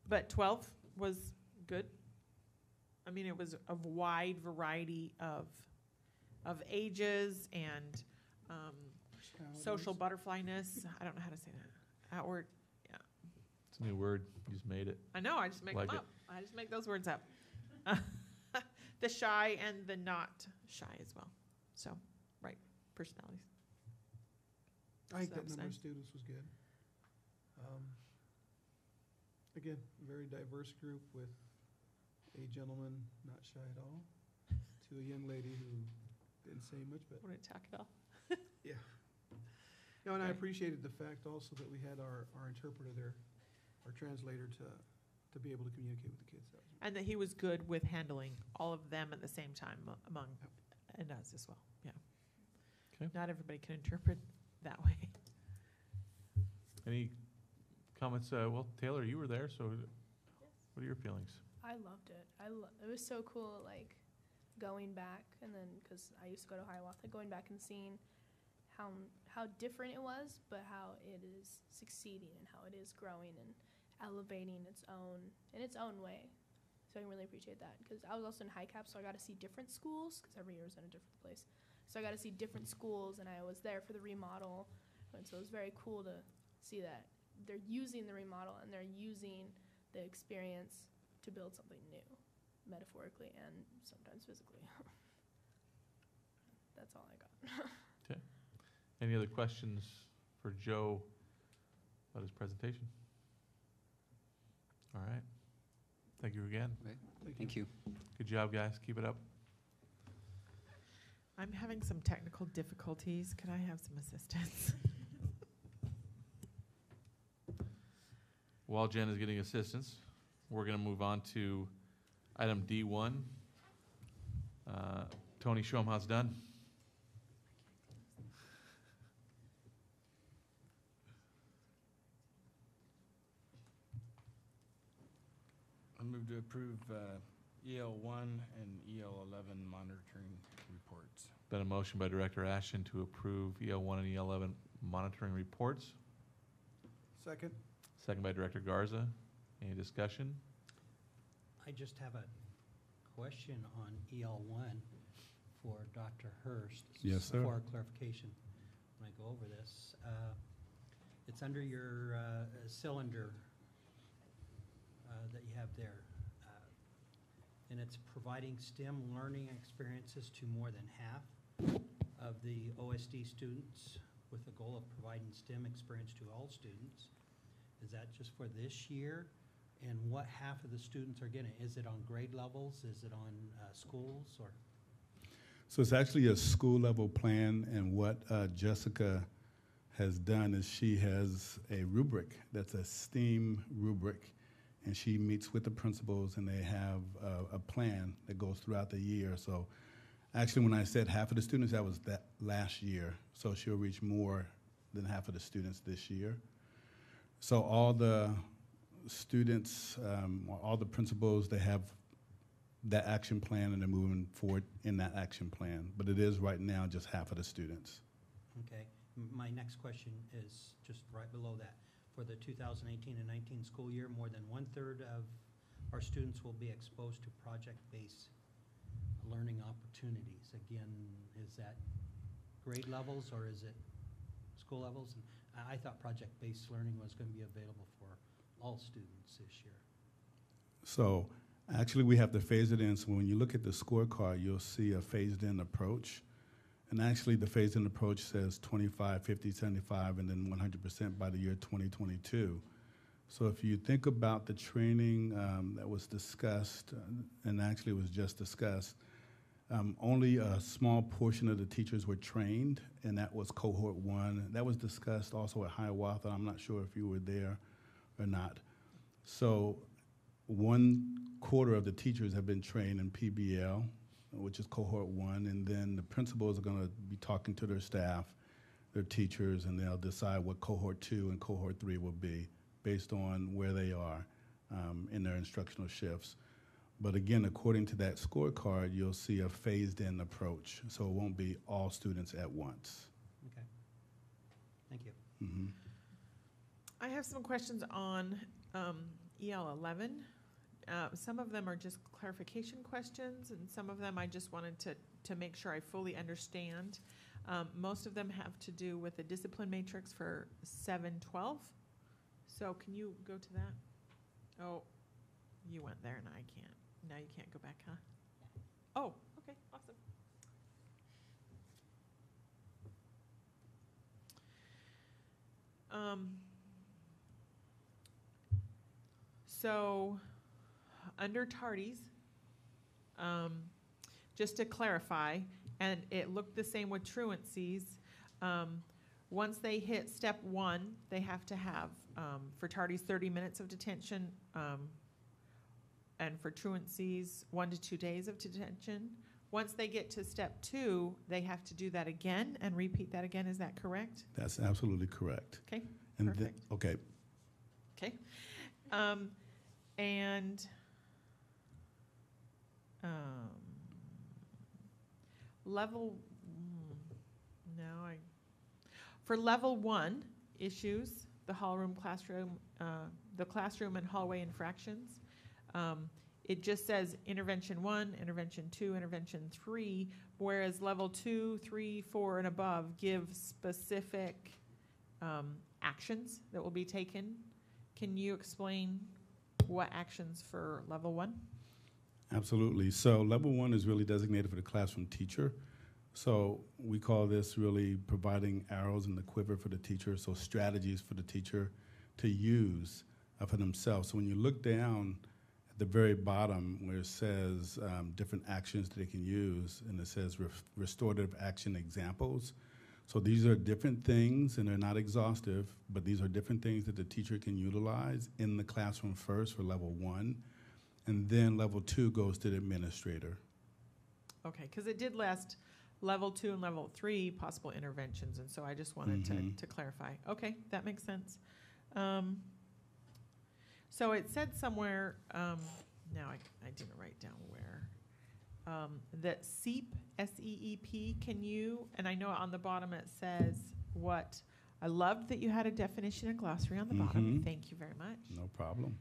But 12 was good. I mean, it was a wide variety of ages and social butterflyness. I don't know how to say that. Outward. Yeah. It's a new word. You just made it. I know. I just make Like them it. up. I just make those words up. The shy and the not shy as well. So, right, personalities. I think So that was number of nice. students was good. Again, very diverse group with a gentleman not shy at all, to a young lady who didn't say much, but Want to talk it all? yeah. No, and I Okay. appreciated the fact also that we had our interpreter there, our translator to be able to communicate with the kids. That was And that he was good with handling all of them at the same time among, and us as well, yeah. Okay. Not everybody can interpret that way. Any comments? Well, Taylor, you were there, so what are your feelings? I loved it. It was so cool, like, going back, and then, because I used to go to Hiawatha, going back and seeing how different it was, but how it is succeeding and how it is growing and elevating in its own way. So I can really appreciate that, because I was also in high cap, so I got to see different schools, because every year was in a different place. So I got to see different schools, and I was there for the remodel, and so it was very cool to see that they're using the remodel and they're using the experience to build something new, metaphorically and sometimes physically. That's all I got. Any other questions for Joe about his presentation. All right. Thank you again. Thank you. Good job, guys. Keep it up. I'm having some technical difficulties. Could I have some assistance? While Jen is getting assistance, we're going to move on to item D1. Tony, show 'em how it's done. I move to approve EL1 and EL11 monitoring reports. Been a motion by Director Ashton to approve EL1 and EL11 monitoring reports. Second. Second by Director Garza. Any discussion? I just have a question on EL1 for Dr. Hurst. Yes, sir. For clarification, when I go over this. It's under your cylinder that you have there. And it's providing STEM learning experiences to more than half of the OSD students with the goal of providing STEM experience to all students. Is that just for this year? And what half of the students are getting? Is it on grade levels? Is it on schools or? So it's actually a school level plan, and what Jessica has done is she has a rubric that's a STEAM rubric, and she meets with the principals and they have a plan that goes throughout the year. So actually when I said half of the students, that was that last year. So she'll reach more than half of the students this year. So all the students, all the principals, they have that action plan and they're moving forward in that action plan. But it is right now just half of the students. Okay. My next question is just right below that. For the 2018 and 19 school year, more than 1/3 of our students will be exposed to project-based learning opportunities. Again, is that grade levels or is it school levels? And I thought project-based learning was going to be available for all students this year. So actually we have to phase it in. So when you look at the scorecard, you'll see a phased in approach. And actually the phased in approach says 25, 50, 75, and then 100% by the year 2022. So if you think about the training that was discussed, and actually was just discussed, only a small portion of the teachers were trained, and that was cohort 1. That was discussed also at Hiawatha. I'm not sure if you were there or not. So 1/4 of the teachers have been trained in PBL, which is cohort 1, and then the principals are going to be talking to their staff, their teachers, and they'll decide what cohort 2 and cohort 3 will be based on where they are in their instructional shifts. But again, according to that scorecard, you'll see a phased-in approach, so it won't be all students at once. Okay. Thank you. Mm-hmm. I have some questions on EL11. Some of them are just clarification questions, and some of them I just wanted to make sure I fully understand. Most of them have to do with the discipline matrix for 7-12. So can you go to that? Oh, you went there and I can't. Now you can't go back, huh? Oh, okay, awesome. So under tardies, just to clarify, and it looked the same with truancies, once they hit step 1, they have to have, for tardies, 30 minutes of detention, and for truancies, 1 to 2 days of detention. Once they get to step 2, they have to do that again and repeat that again. Is that correct? That's absolutely correct. Okay, And perfect. Okay. Okay. And level, for level 1 issues, the classroom and hallway infractions, it just says intervention 1, intervention 2, intervention 3, whereas level 2, 3, 4, and above give specific actions that will be taken. Can you explain what actions for level 1? Absolutely. So level 1 is really designated for the classroom teacher. So we call this really providing arrows in the quiver for the teacher, so strategies for the teacher to use for themselves. So when you look down at the very bottom where it says different actions that they can use, and it says restorative action examples. So these are different things, and they're not exhaustive, but these are different things that the teacher can utilize in the classroom first for level 1, and then level 2 goes to the administrator. Okay, because it did list level 2 and level 3 possible interventions, and so I just wanted to clarify. Okay, that makes sense. So it said somewhere, now I didn't write down where, that SEEP, S-E-E-P, can you, and I know on the bottom it says what, I loved that you had a definition and glossary on the bottom. Thank you very much. No problem.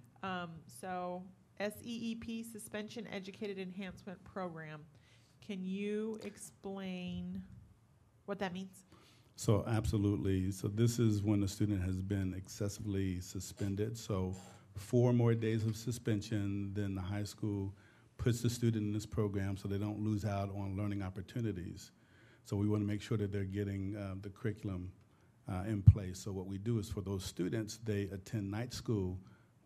So SEEP, Suspension Educated Enhancement Program. Can you explain what that means? So absolutely. So this is when a student has been excessively suspended. So 4 more days of suspension, then the high school puts the student in this program so they don't lose out on learning opportunities. So we want to make sure that they're getting the curriculum in place. So what we do is for those students, they attend night school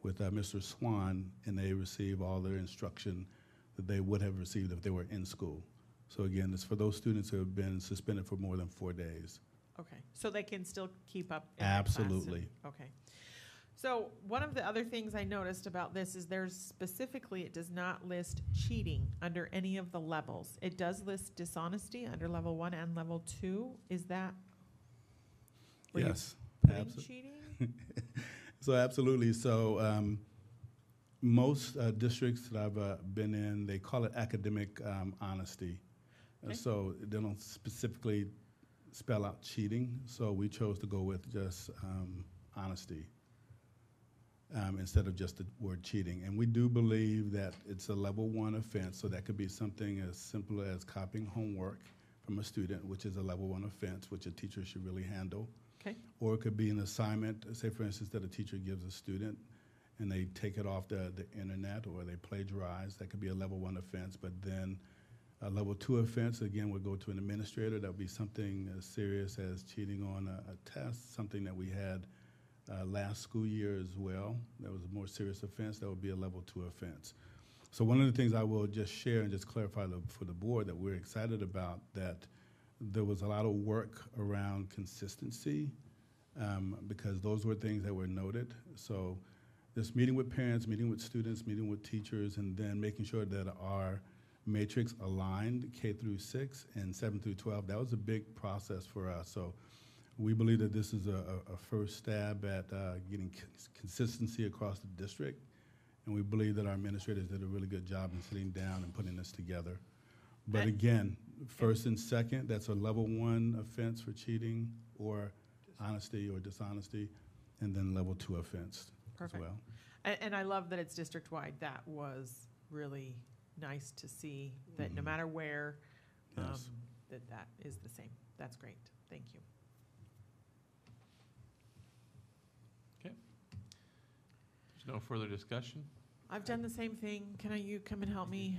with Mr. Swan, and they receive all their instruction that they would have received if they were in school. So again, it's for those students who have been suspended for more than 4 days. Okay, so they can still keep up in their class and- Absolutely. Okay. So one of the other things I noticed about this is there's specifically, it does not list cheating under any of the levels. It does list dishonesty under level 1 and level 2. Is that? were you Yes. putting Abso- cheating? So absolutely. So most districts that I've been in, they call it academic honesty. Okay. So they don't specifically spell out cheating. So we chose to go with just honesty instead of just the word cheating. And we do believe that it's a level 1 offense. So that could be something as simple as copying homework from a student, which is a level 1 offense, which a teacher should really handle. Okay. Or it could be an assignment, say for instance, that a teacher gives a student and they take it off the internet or they plagiarize. That could be a level 1 offense. But then a level 2 offense, again, would go to an administrator. That would be something as serious as cheating on a test, something that we had last school year as well. That was a more serious offense. That would be a level 2 offense. So one of the things I will just share and just clarify for the board that we're excited about, that there was a lot of work around consistency because those were things that were noted. So just meeting with parents, meeting with students, meeting with teachers, and then making sure that our matrix aligned K through 6 and 7 through 12. That was a big process for us. So we believe that this is a first stab at getting consistency across the district. And we believe that our administrators did a really good job in sitting down and putting this together. But again, first and second, that's a level 1 offense for cheating or honesty or dishonesty, and then level 2 offense Perfect. as well. And I love that it's district-wide. That was really nice to see, that no matter where, Yes. that is the same. That's great. Thank you. There's no further discussion? I've done the same thing. Can you come and help me?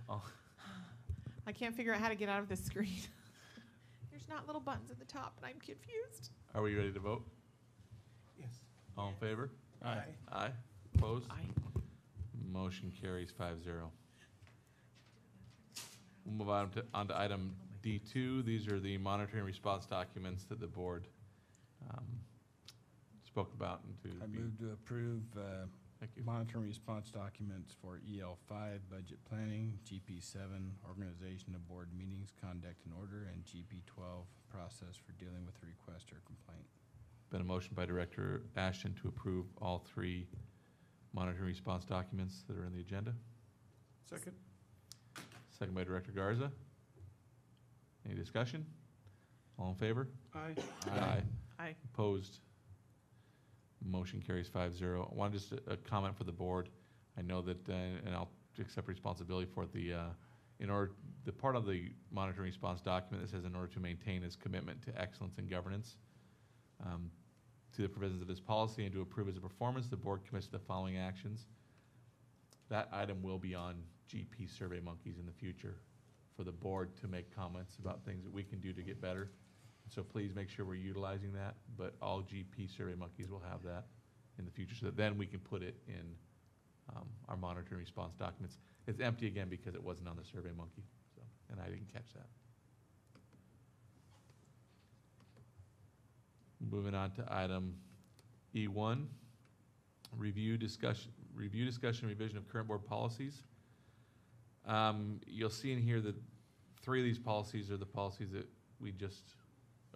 Oh. I can't figure out how to get out of this screen. There's not little buttons at the top, and I'm confused. Are we ready to vote? Yes. All in favor? Aye. Aye. Opposed? Aye. Motion carries 5-0. We'll move on to item D2. These are the monitoring response documents that the board spoke about. And I move to approve Thank you. monitoring response documents for EL5, budget planning, GP7, organization of board meetings, conduct and order, and GP12, process for dealing with a request or complaint. Been a motion by Director Ashton to approve all 3 monitoring response documents that are in the agenda. Second. Second by Director Garza. Any discussion? All in favor? Aye. Aye. Aye. Opposed? Motion carries 5-0. I want just a comment for the board. I know that, and I'll accept responsibility for the part of the monitoring response document that says in order to maintain its commitment to excellence and governance, to the provisions of this policy and to approve as a performance, the board commits to the following actions. that item will be on GP Survey Monkeys in the future for the board to make comments about things that we can do to get better. So please make sure we're utilizing that, but all GP Survey Monkeys will have that in the future, so that then we can put it in our monitoring response documents. It's empty again because it wasn't on the Survey Monkey, so, and I didn't catch that. Moving on to item E1, review, discussion, revision of current board policies. You'll see in here that 3 of these policies are the policies that we just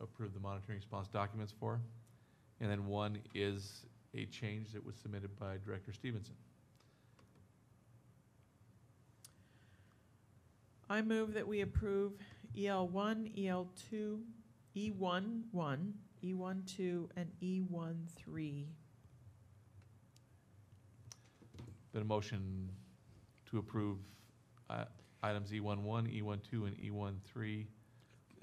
approved the monitoring response documents for. And then 1 is a change that was submitted by Director Stevenson. I move that we approve EL1, EL2, E11, E12, and E13. Been a motion to approve items E11, E12, and E13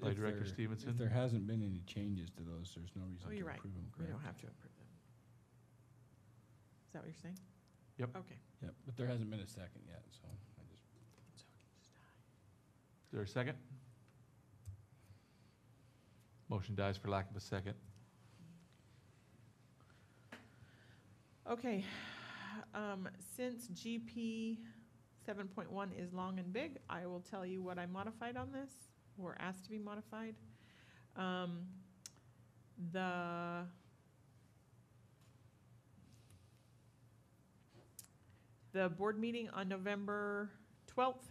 by If Director there- Stevenson. If there hasn't been any changes to those, there's no reason Oh, to you're right. approve them, We correct? don't have to approve them. Is that what you're saying? Yep. Okay. Yep, but there hasn't been a second yet, so I just, Is there a second? Motion dies for lack of a second. Okay, since GP 7.1 is long and big, I will tell you what I modified on this, or asked to be modified. The board meeting on November 12th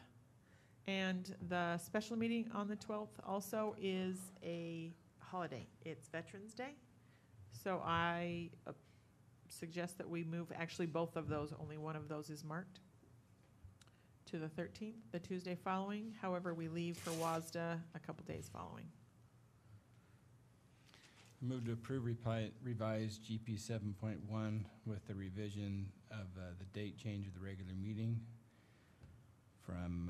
and the special meeting on the 12th also is a holiday. It's Veterans Day. So I suggest that we move, actually both of those, only one of those is marked, to the 13th, the Tuesday following. However, we leave for WASDA a couple days following. move to approve revised GP 7.1 with the revision of the date change of the regular meeting from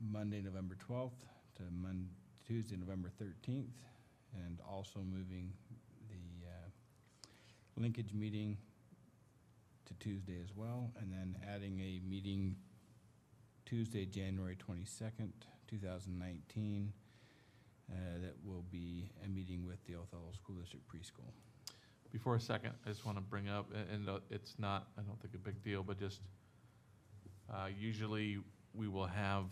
Monday, November 12th to Tuesday, November 13th, and also moving the linkage meeting to Tuesday as well, and then adding a meeting Tuesday, January 22nd, 2019, that will be a meeting with the Othello School District Preschool. Before a second, I just want to bring up, and it's not, I don't think, a big deal, but just usually we will have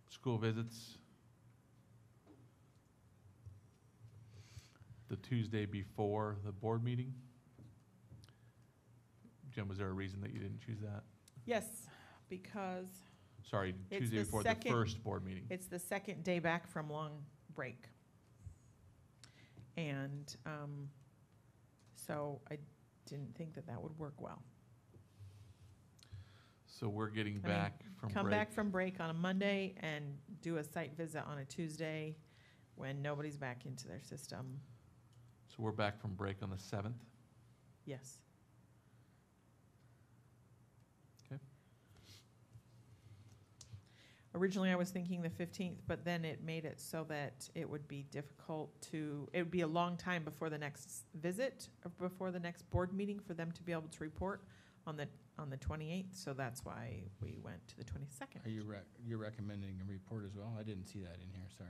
school visits the Tuesday before the board meeting. Jen, was there a reason that you didn't choose that? Yes, because Sorry, It's Tuesday the before the second- first board meeting. it's the second day back from long break. And so I didn't think that that would work well. So we're getting mean, back from break. Come back from break on a Monday and do a site visit on a Tuesday when nobody's back into their system. So we're back from break on the 7th. Yes. Okay. Originally, I was thinking the 15th, but then it made it so that it would be difficult to, it would be a long time before the next visit, or before the next board meeting for them to be able to report on the 28th, so that's why we went to the 22nd. Are you you're recommending a report as well? I didn't see that in here, sorry.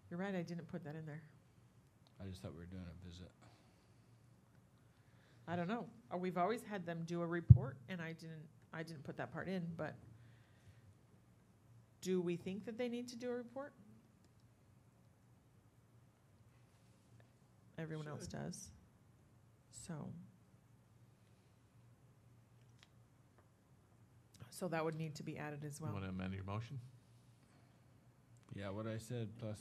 You're right, I didn't put that in there. I just thought we were doing a visit. I don't know. We've always had them do a report, and I didn't put that part in, but do we think that they need to do a report? Everyone else does. So that would need to be added as You well. want to amend your motion? Yeah, what I said, plus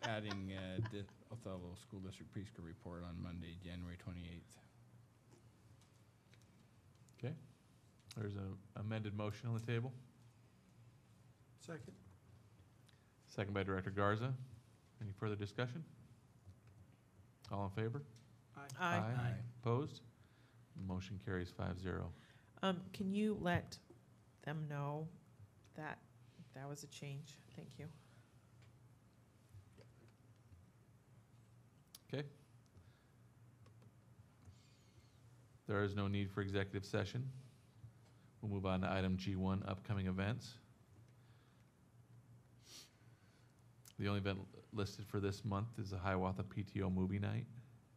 adding the Othello School District Preschool report on Monday, January 28th. Okay. There's an amended motion on the table. Second. Second by Director Garza. Any further discussion? All in favor? Aye. Opposed? Motion carries 5-0. Can you let them know that that was a change? Thank you. Okay. There is no need for executive session. We'll move on to item G1, upcoming events. The only event listed for this month is the Hiawatha PTO Movie Night,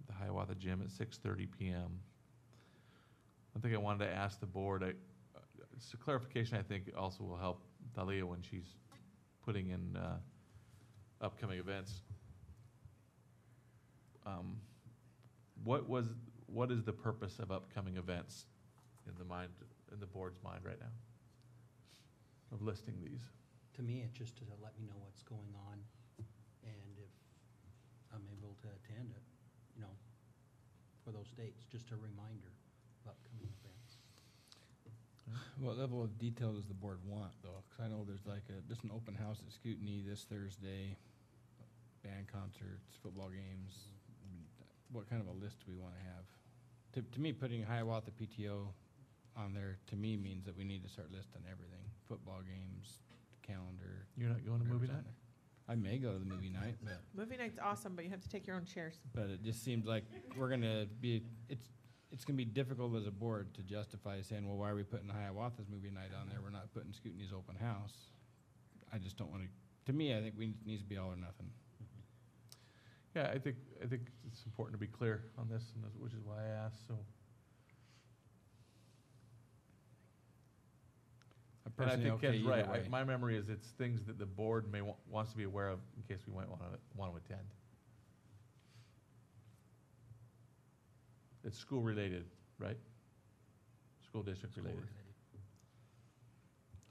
the Hiawatha Gym at 6:30 p.m. One thing I wanted to ask the board, it's a clarification I think also will help Thalia when she's putting in upcoming events. What is the purpose of upcoming events in the board's mind right now? Of listing these? To me, it's just to let me know what's going on, and if I'm able to attend it, you know, for those dates, just a reminder of upcoming events. What level of detail does the board want, though? Because I know there's just an open house at Scutiny this Thursday, band concerts, football games. I mean, what kind of a list do we want to have? To me, putting Hiawatha PTO on there, to me, means that we need to start listing everything. Football games, calendar. You're not going to movie whatever's on night? there. I may go to the movie night, but Movie night's awesome, but you have to take your own chairs. it just seems like we're gonna be, it's gonna be difficult as a board to justify saying, well, why are we putting Hiawatha's movie night on there? We're not putting Scutiny's open house. I just don't wanna, to me, I think we needs to be all or nothing. Yeah, I think it's important to be clear on this, and which is why I asked, so. I'm And I personally think okay Ken's either right. way. My memory is it's things that the board may wants to be aware of in case we might want to attend. It's school related, right? School district related.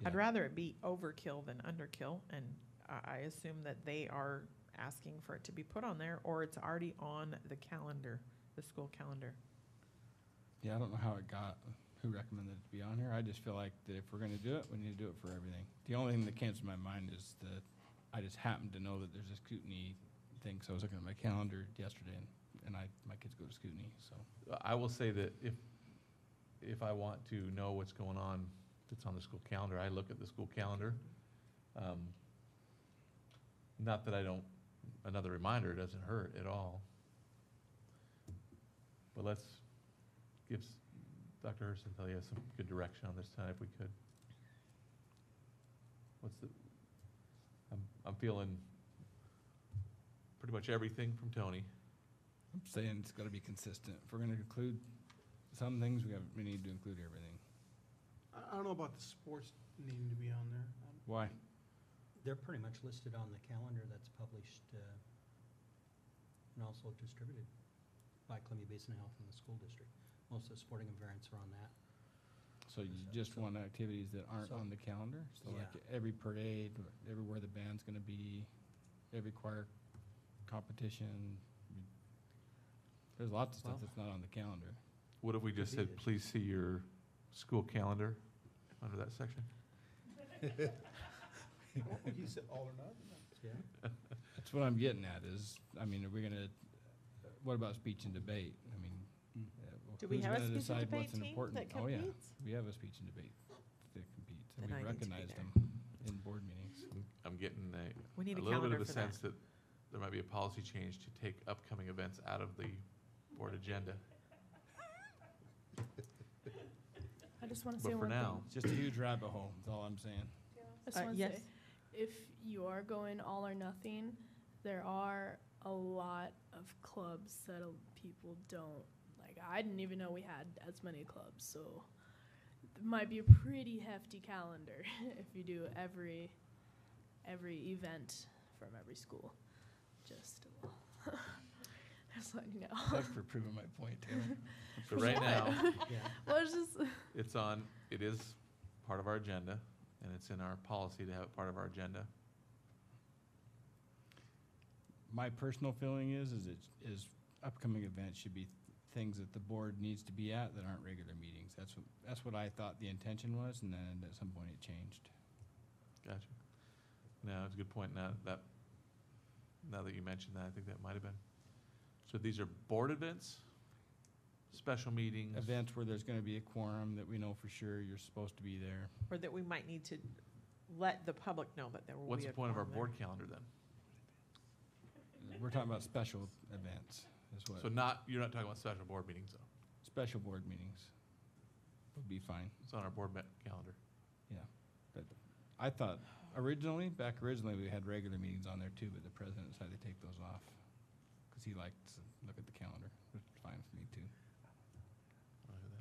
I'd Yeah. rather it be overkill than underkill, and I assume that they are asking for it to be put on there, or it's already on the calendar, the school calendar. Yeah, I don't know how it got, who recommended it to be on here. I just feel like that if we're gonna do it, we need to do it for everything. The only thing that came to my mind is that I just happened to know that there's a Scutiny thing, so I was looking at my calendar yesterday, and my kids go to Scutiny, so. I will say that if I want to know what's going on that's on the school calendar, I look at the school calendar. Not that I don't, another reminder doesn't hurt at all. But let's give Dr. Hurst and Thalia some good direction on this tonight if we could. I'm feeling pretty much everything from Tony. I'm saying it's gotta be consistent. If we're gonna include some things, we need to include everything. I don't know about the sports needing to be on there. Why? They're pretty much listed on the calendar that's published and also distributed by Columbia Basin Health and the school district. Most of the sporting events are on that. So you just want activities that aren't So- on the calendar? So like Yeah. every parade, everywhere the band's gonna be, every choir competition. There's lots of stuff Well- that's not on the calendar. What if we just Could be said, this. please see your school calendar under that section? He said all or nothing. Yeah. That's what I'm getting at is, I mean, are we gonna, what about speech and debate? I mean, Do we who's have a gonna speech and decide debate what's an team important? that Oh, yeah, competes? we have a speech and debate that competes, and Then I we need to be recognized there. them in board meetings. I'm getting We need a a little bit calendar of a for that. sense that there might be a policy change to take upcoming events out of the board agenda. I just want to But say for one now, thing. It's just a huge rabbit hole, that's all I'm saying. I just want to yes. say, if you are going all or nothing, there are a lot of clubs that people don't like. I didn't even know we had as many clubs, so it might be a pretty hefty calendar if you do every event from every school. Just letting you know. Thanks for proving my point, Taylor. so right now, Yeah. Well, it's just it is part of our agenda, and it's in our policy to have it part of our agenda. My personal feeling is upcoming events should be things that the board needs to be at that aren't regular meetings. That's what I thought the intention was, and then at some point it changed. Gotcha. No, it's a good point. Now that you mentioned that, I think that might have been. So these are board events, special meetings. Events where there's gonna be a quorum that we know for sure you're supposed to be there. Or that we might need to let the public know that there will be a What's the point of our quorum board calendar then? We're talking about special events, is what. So you're not talking about special board meetings though? special board meetings would be fine. It's on our board calendar. Yeah. But I thought back originally, we had regular meetings on there too, but the president decided to take those off because he liked to look at the calendar, which is fine with me too.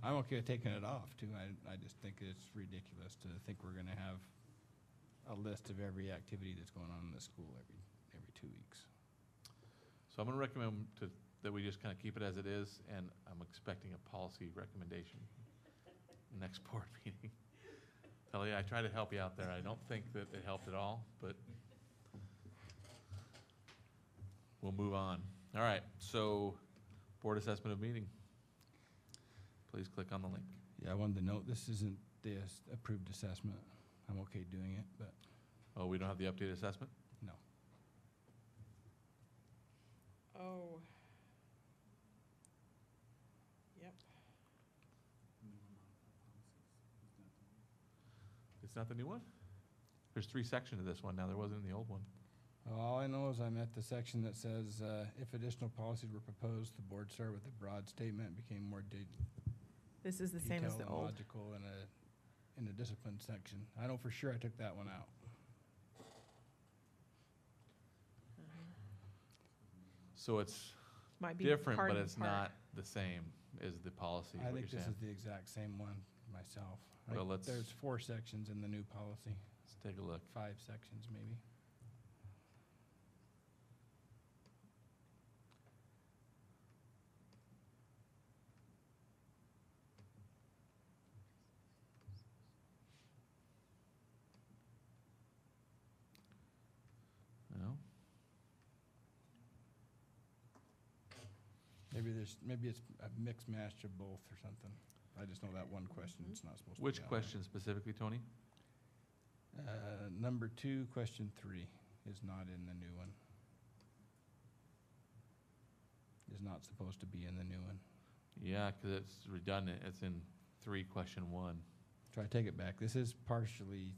I'm okay with taking it off too. I just think it's ridiculous to think we're gonna have a list of every activity that's going on in the school every 2 weeks. So I'm gonna recommend that we just kind of keep it as it is, and I'm expecting a policy recommendation next board meeting. Kelly, I try to help you out there. I don't think that it helped at all, but we'll move on. All right, so board assessment of meeting. Please click on the link. Yeah, I wanted to note, this isn't the approved assessment. I'm okay doing it, but Oh, we don't have the updated assessment? no. Oh. Yep. It's not the new one? There's 3 sections of this one now. There wasn't in the old one. All I know is I'm at the section that says, if additional policies were proposed, the board started with a broad statement, became more This is the same as detailed the and old. logical in a discipline section. I know for sure I took that one out. So it's Might be different, part but and it's part. not the same as the policy, I what think you're this saying. is the exact same one myself. Well, let's- There's 4 sections in the new policy, Let's take a look. 5 sections maybe. No? Maybe it's a mixed match of both or something. I just know that one question is not supposed to be Which on there. question specifically, Tony? Number 2, question 3 is not in the new one. Is not supposed to be in the new one. Yeah, because it's redundant. It's in 3, question 1. So I take it back. This is partially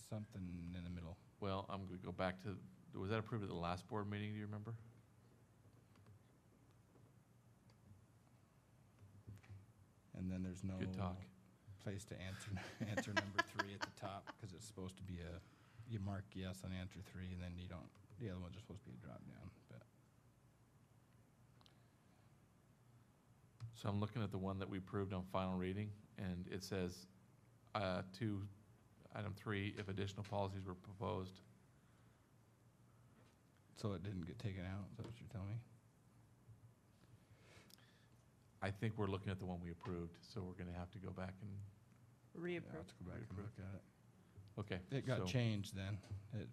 something in the middle. Well, I'm going to go back to, was that approved at the last board meeting, do you remember? And then there's no Good talk. place to answer number 3 at the top, because it's supposed to be you mark yes on answer 3, and then you don't, the other one's just supposed to be a drop down, but. So I'm looking at the one that we approved on final reading, and it says, to item 3, if additional policies were proposed. So it didn't get taken out, is that what you're telling me? I think we're looking at the one we approved, so we're going to have to go back and, Yeah, Reapprove. let's go back and look at it. okay. It got so changed then.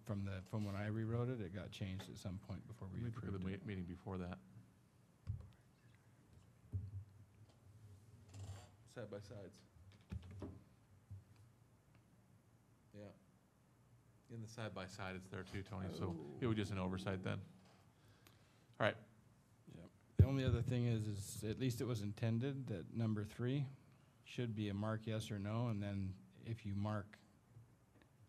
From when I rewrote it, it got changed at some point before we Let me look at approved the it. meeting before that. Side by sides. Yeah. In the side by side, it's there too, Tony, so it was just an oversight then. All right, Yep. The only other thing is at least it was intended that number 3 should be a mark yes or no, and then if you mark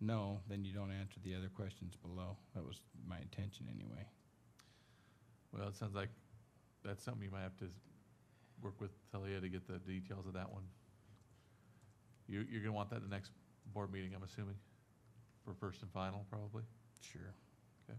no, then you don't answer the other questions below. That was my intention anyway. well, it sounds like that's something you might have to work with Talia to get the details of that one. You're going to want that in the next board meeting, I'm assuming, for first and final, probably? Sure. Okay.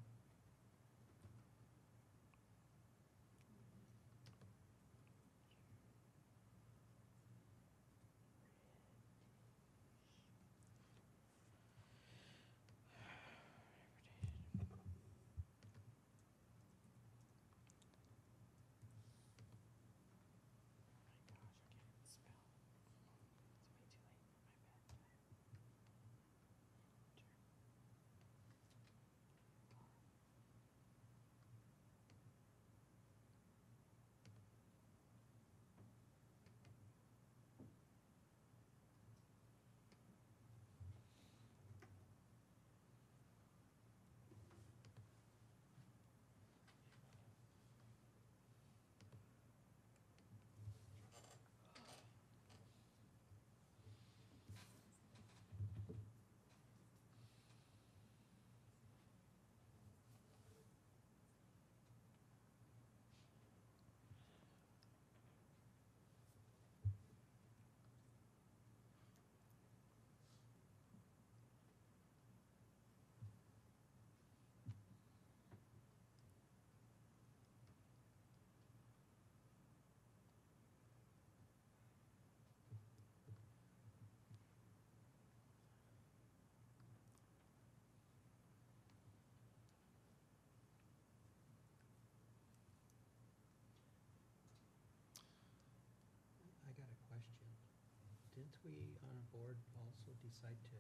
we on a board also decide to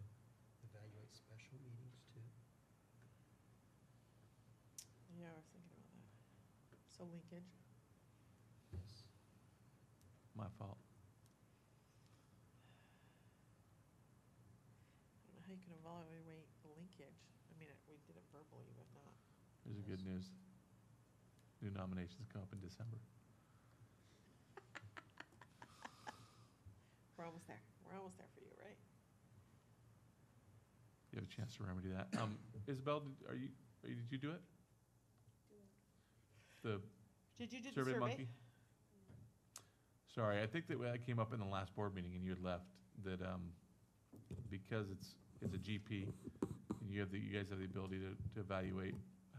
evaluate special meetings too? Yeah, I was thinking about that. So linkage. Yes. My fault. I don't know how you can evaluate the linkage. I mean, we did it verbally, but not. Here's the good news. New nominations come up in December. We're almost there. We're almost there for you, right? You have a chance to remedy that. Isabel, did you do it? The Did you do the Survey survey? Monkey? Sorry, I think that came up in the last board meeting and you had left, that because it's a GP, and you guys have the ability to evaluate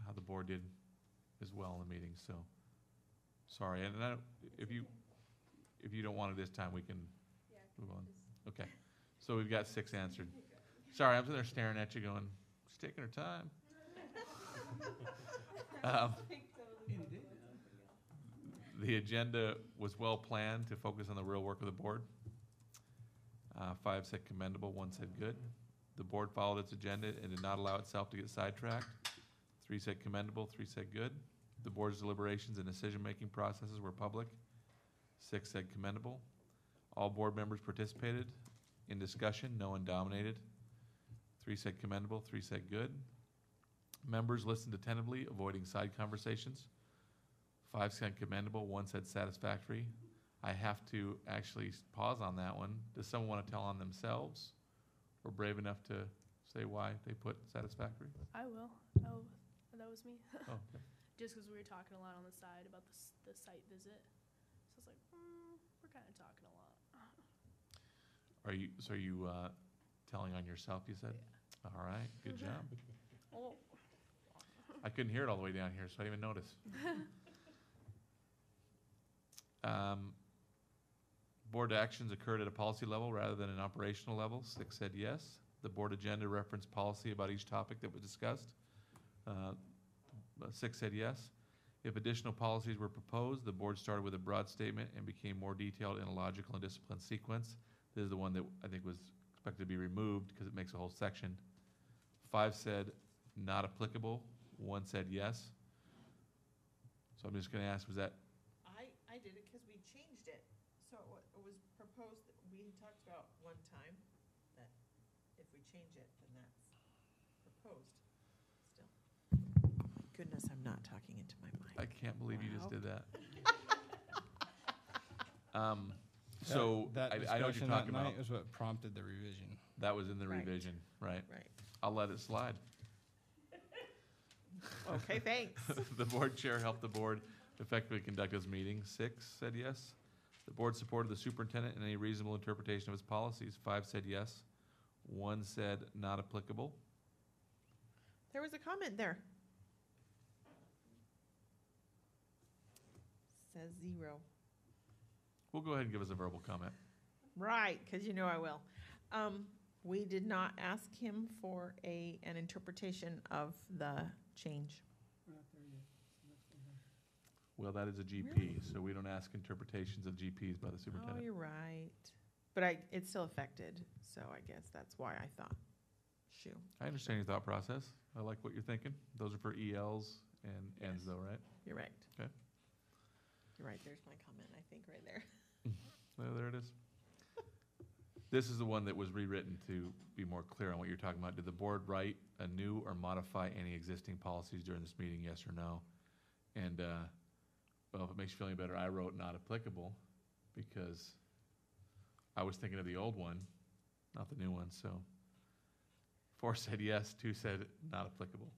how the board did as well in the meeting, so, sorry, and if you don't want it this time, we can move on. Okay, so we've got 6 answered. Sorry, I'm sitting there staring at you going, she's taking her time. The agenda was well planned to focus on the real work of the board. 5 said commendable, 1 said good. The board followed its agenda and did not allow itself to get sidetracked. 3 said commendable, 3 said good. The board's deliberations and decision-making processes were public. 6 said commendable. All board members participated in discussion, no one dominated. 3 said commendable, 3 said good. Members listened attentively, avoiding side conversations. 5 said commendable, 1 said satisfactory. I have to actually pause on that one. Does someone want to tell on themselves or brave enough to say why they put satisfactory? I will. That was me. Oh, okay. Just because we were talking a lot on the side about the site visit. So it's like, we're kind of talking a lot. Are you telling on yourself, you said? Yeah. All right, good job. Oh. I couldn't hear it all the way down here, so I didn't even notice. Board actions occurred at a policy level rather than an operational level. 6 said yes. The board agenda referenced policy about each topic that was discussed. 6 said yes. If additional policies were proposed, the board started with a broad statement and became more detailed in a logical and disciplined sequence. This is the one that I think was expected to be removed because it makes a whole section. 5 said not applicable. 1 said yes. So I'm just going to ask, was that? I did it because we changed it. So it was proposed, that we talked about one time that if we change it, then that's proposed still. My goodness, I'm not talking into my mic. I can't believe you just Wow. did that. So That I know what you're discussion that talking about. night was what prompted the revision. That was in the Right. revision, right? Right. I'll let it slide. Okay, thanks. The board chair helped the board effectively conduct its meeting. 6 said yes. The board supported the superintendent in any reasonable interpretation of his policies. 5 said yes. 1 said not applicable. There was a comment there. Says 0. We'll go ahead and give us a verbal comment. Right, because you know I will. We did not ask him for an interpretation of the change. We're not there yet. So that's gonna happen. Well, that is a GP, Really? so we don't ask interpretations of GPs by the Oh, superintendent. you're right. But it's still affected, so I guess that's why I thought, shoo. I understand your thought process. I like what you're thinking. Those are for ELs and ends Yes. though, right? You're right. Okay. You're right, there's my comment, I think, right there. Well, there it is. This is the one that was rewritten to be more clear on what you're talking about. Did the board write a new or modify any existing policies during this meeting, yes or no? And, well, if it makes you feel any better, I wrote not applicable because I was thinking of the old one, not the new one, so. 4 said yes, 2 said not applicable.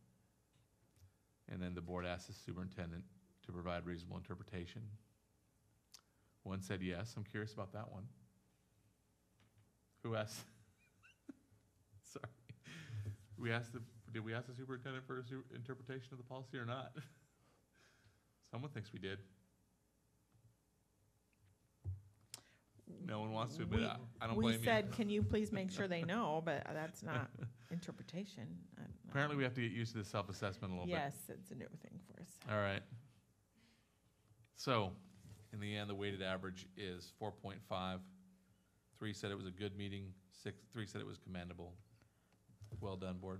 And then the board asked the superintendent to provide reasonable interpretation. 1 said yes. I'm curious about that one. Who asked? Sorry. Did we ask the superintendent for his interpretation of the policy or not? Someone thinks we did. No one wants to admit it. I don't blame you. We said, can you please make sure they know, but that's not interpretation. I don't know. Apparently, we have to get used to the self-assessment a little bit. Yes, it's a new thing for us. All right. So, in the end, the weighted average is 4.5 3 said it was a good meeting, 3 said it was commendable. Well done, board.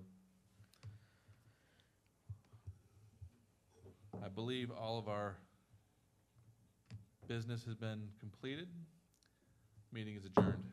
I believe all of our business has been completed. Meeting is adjourned.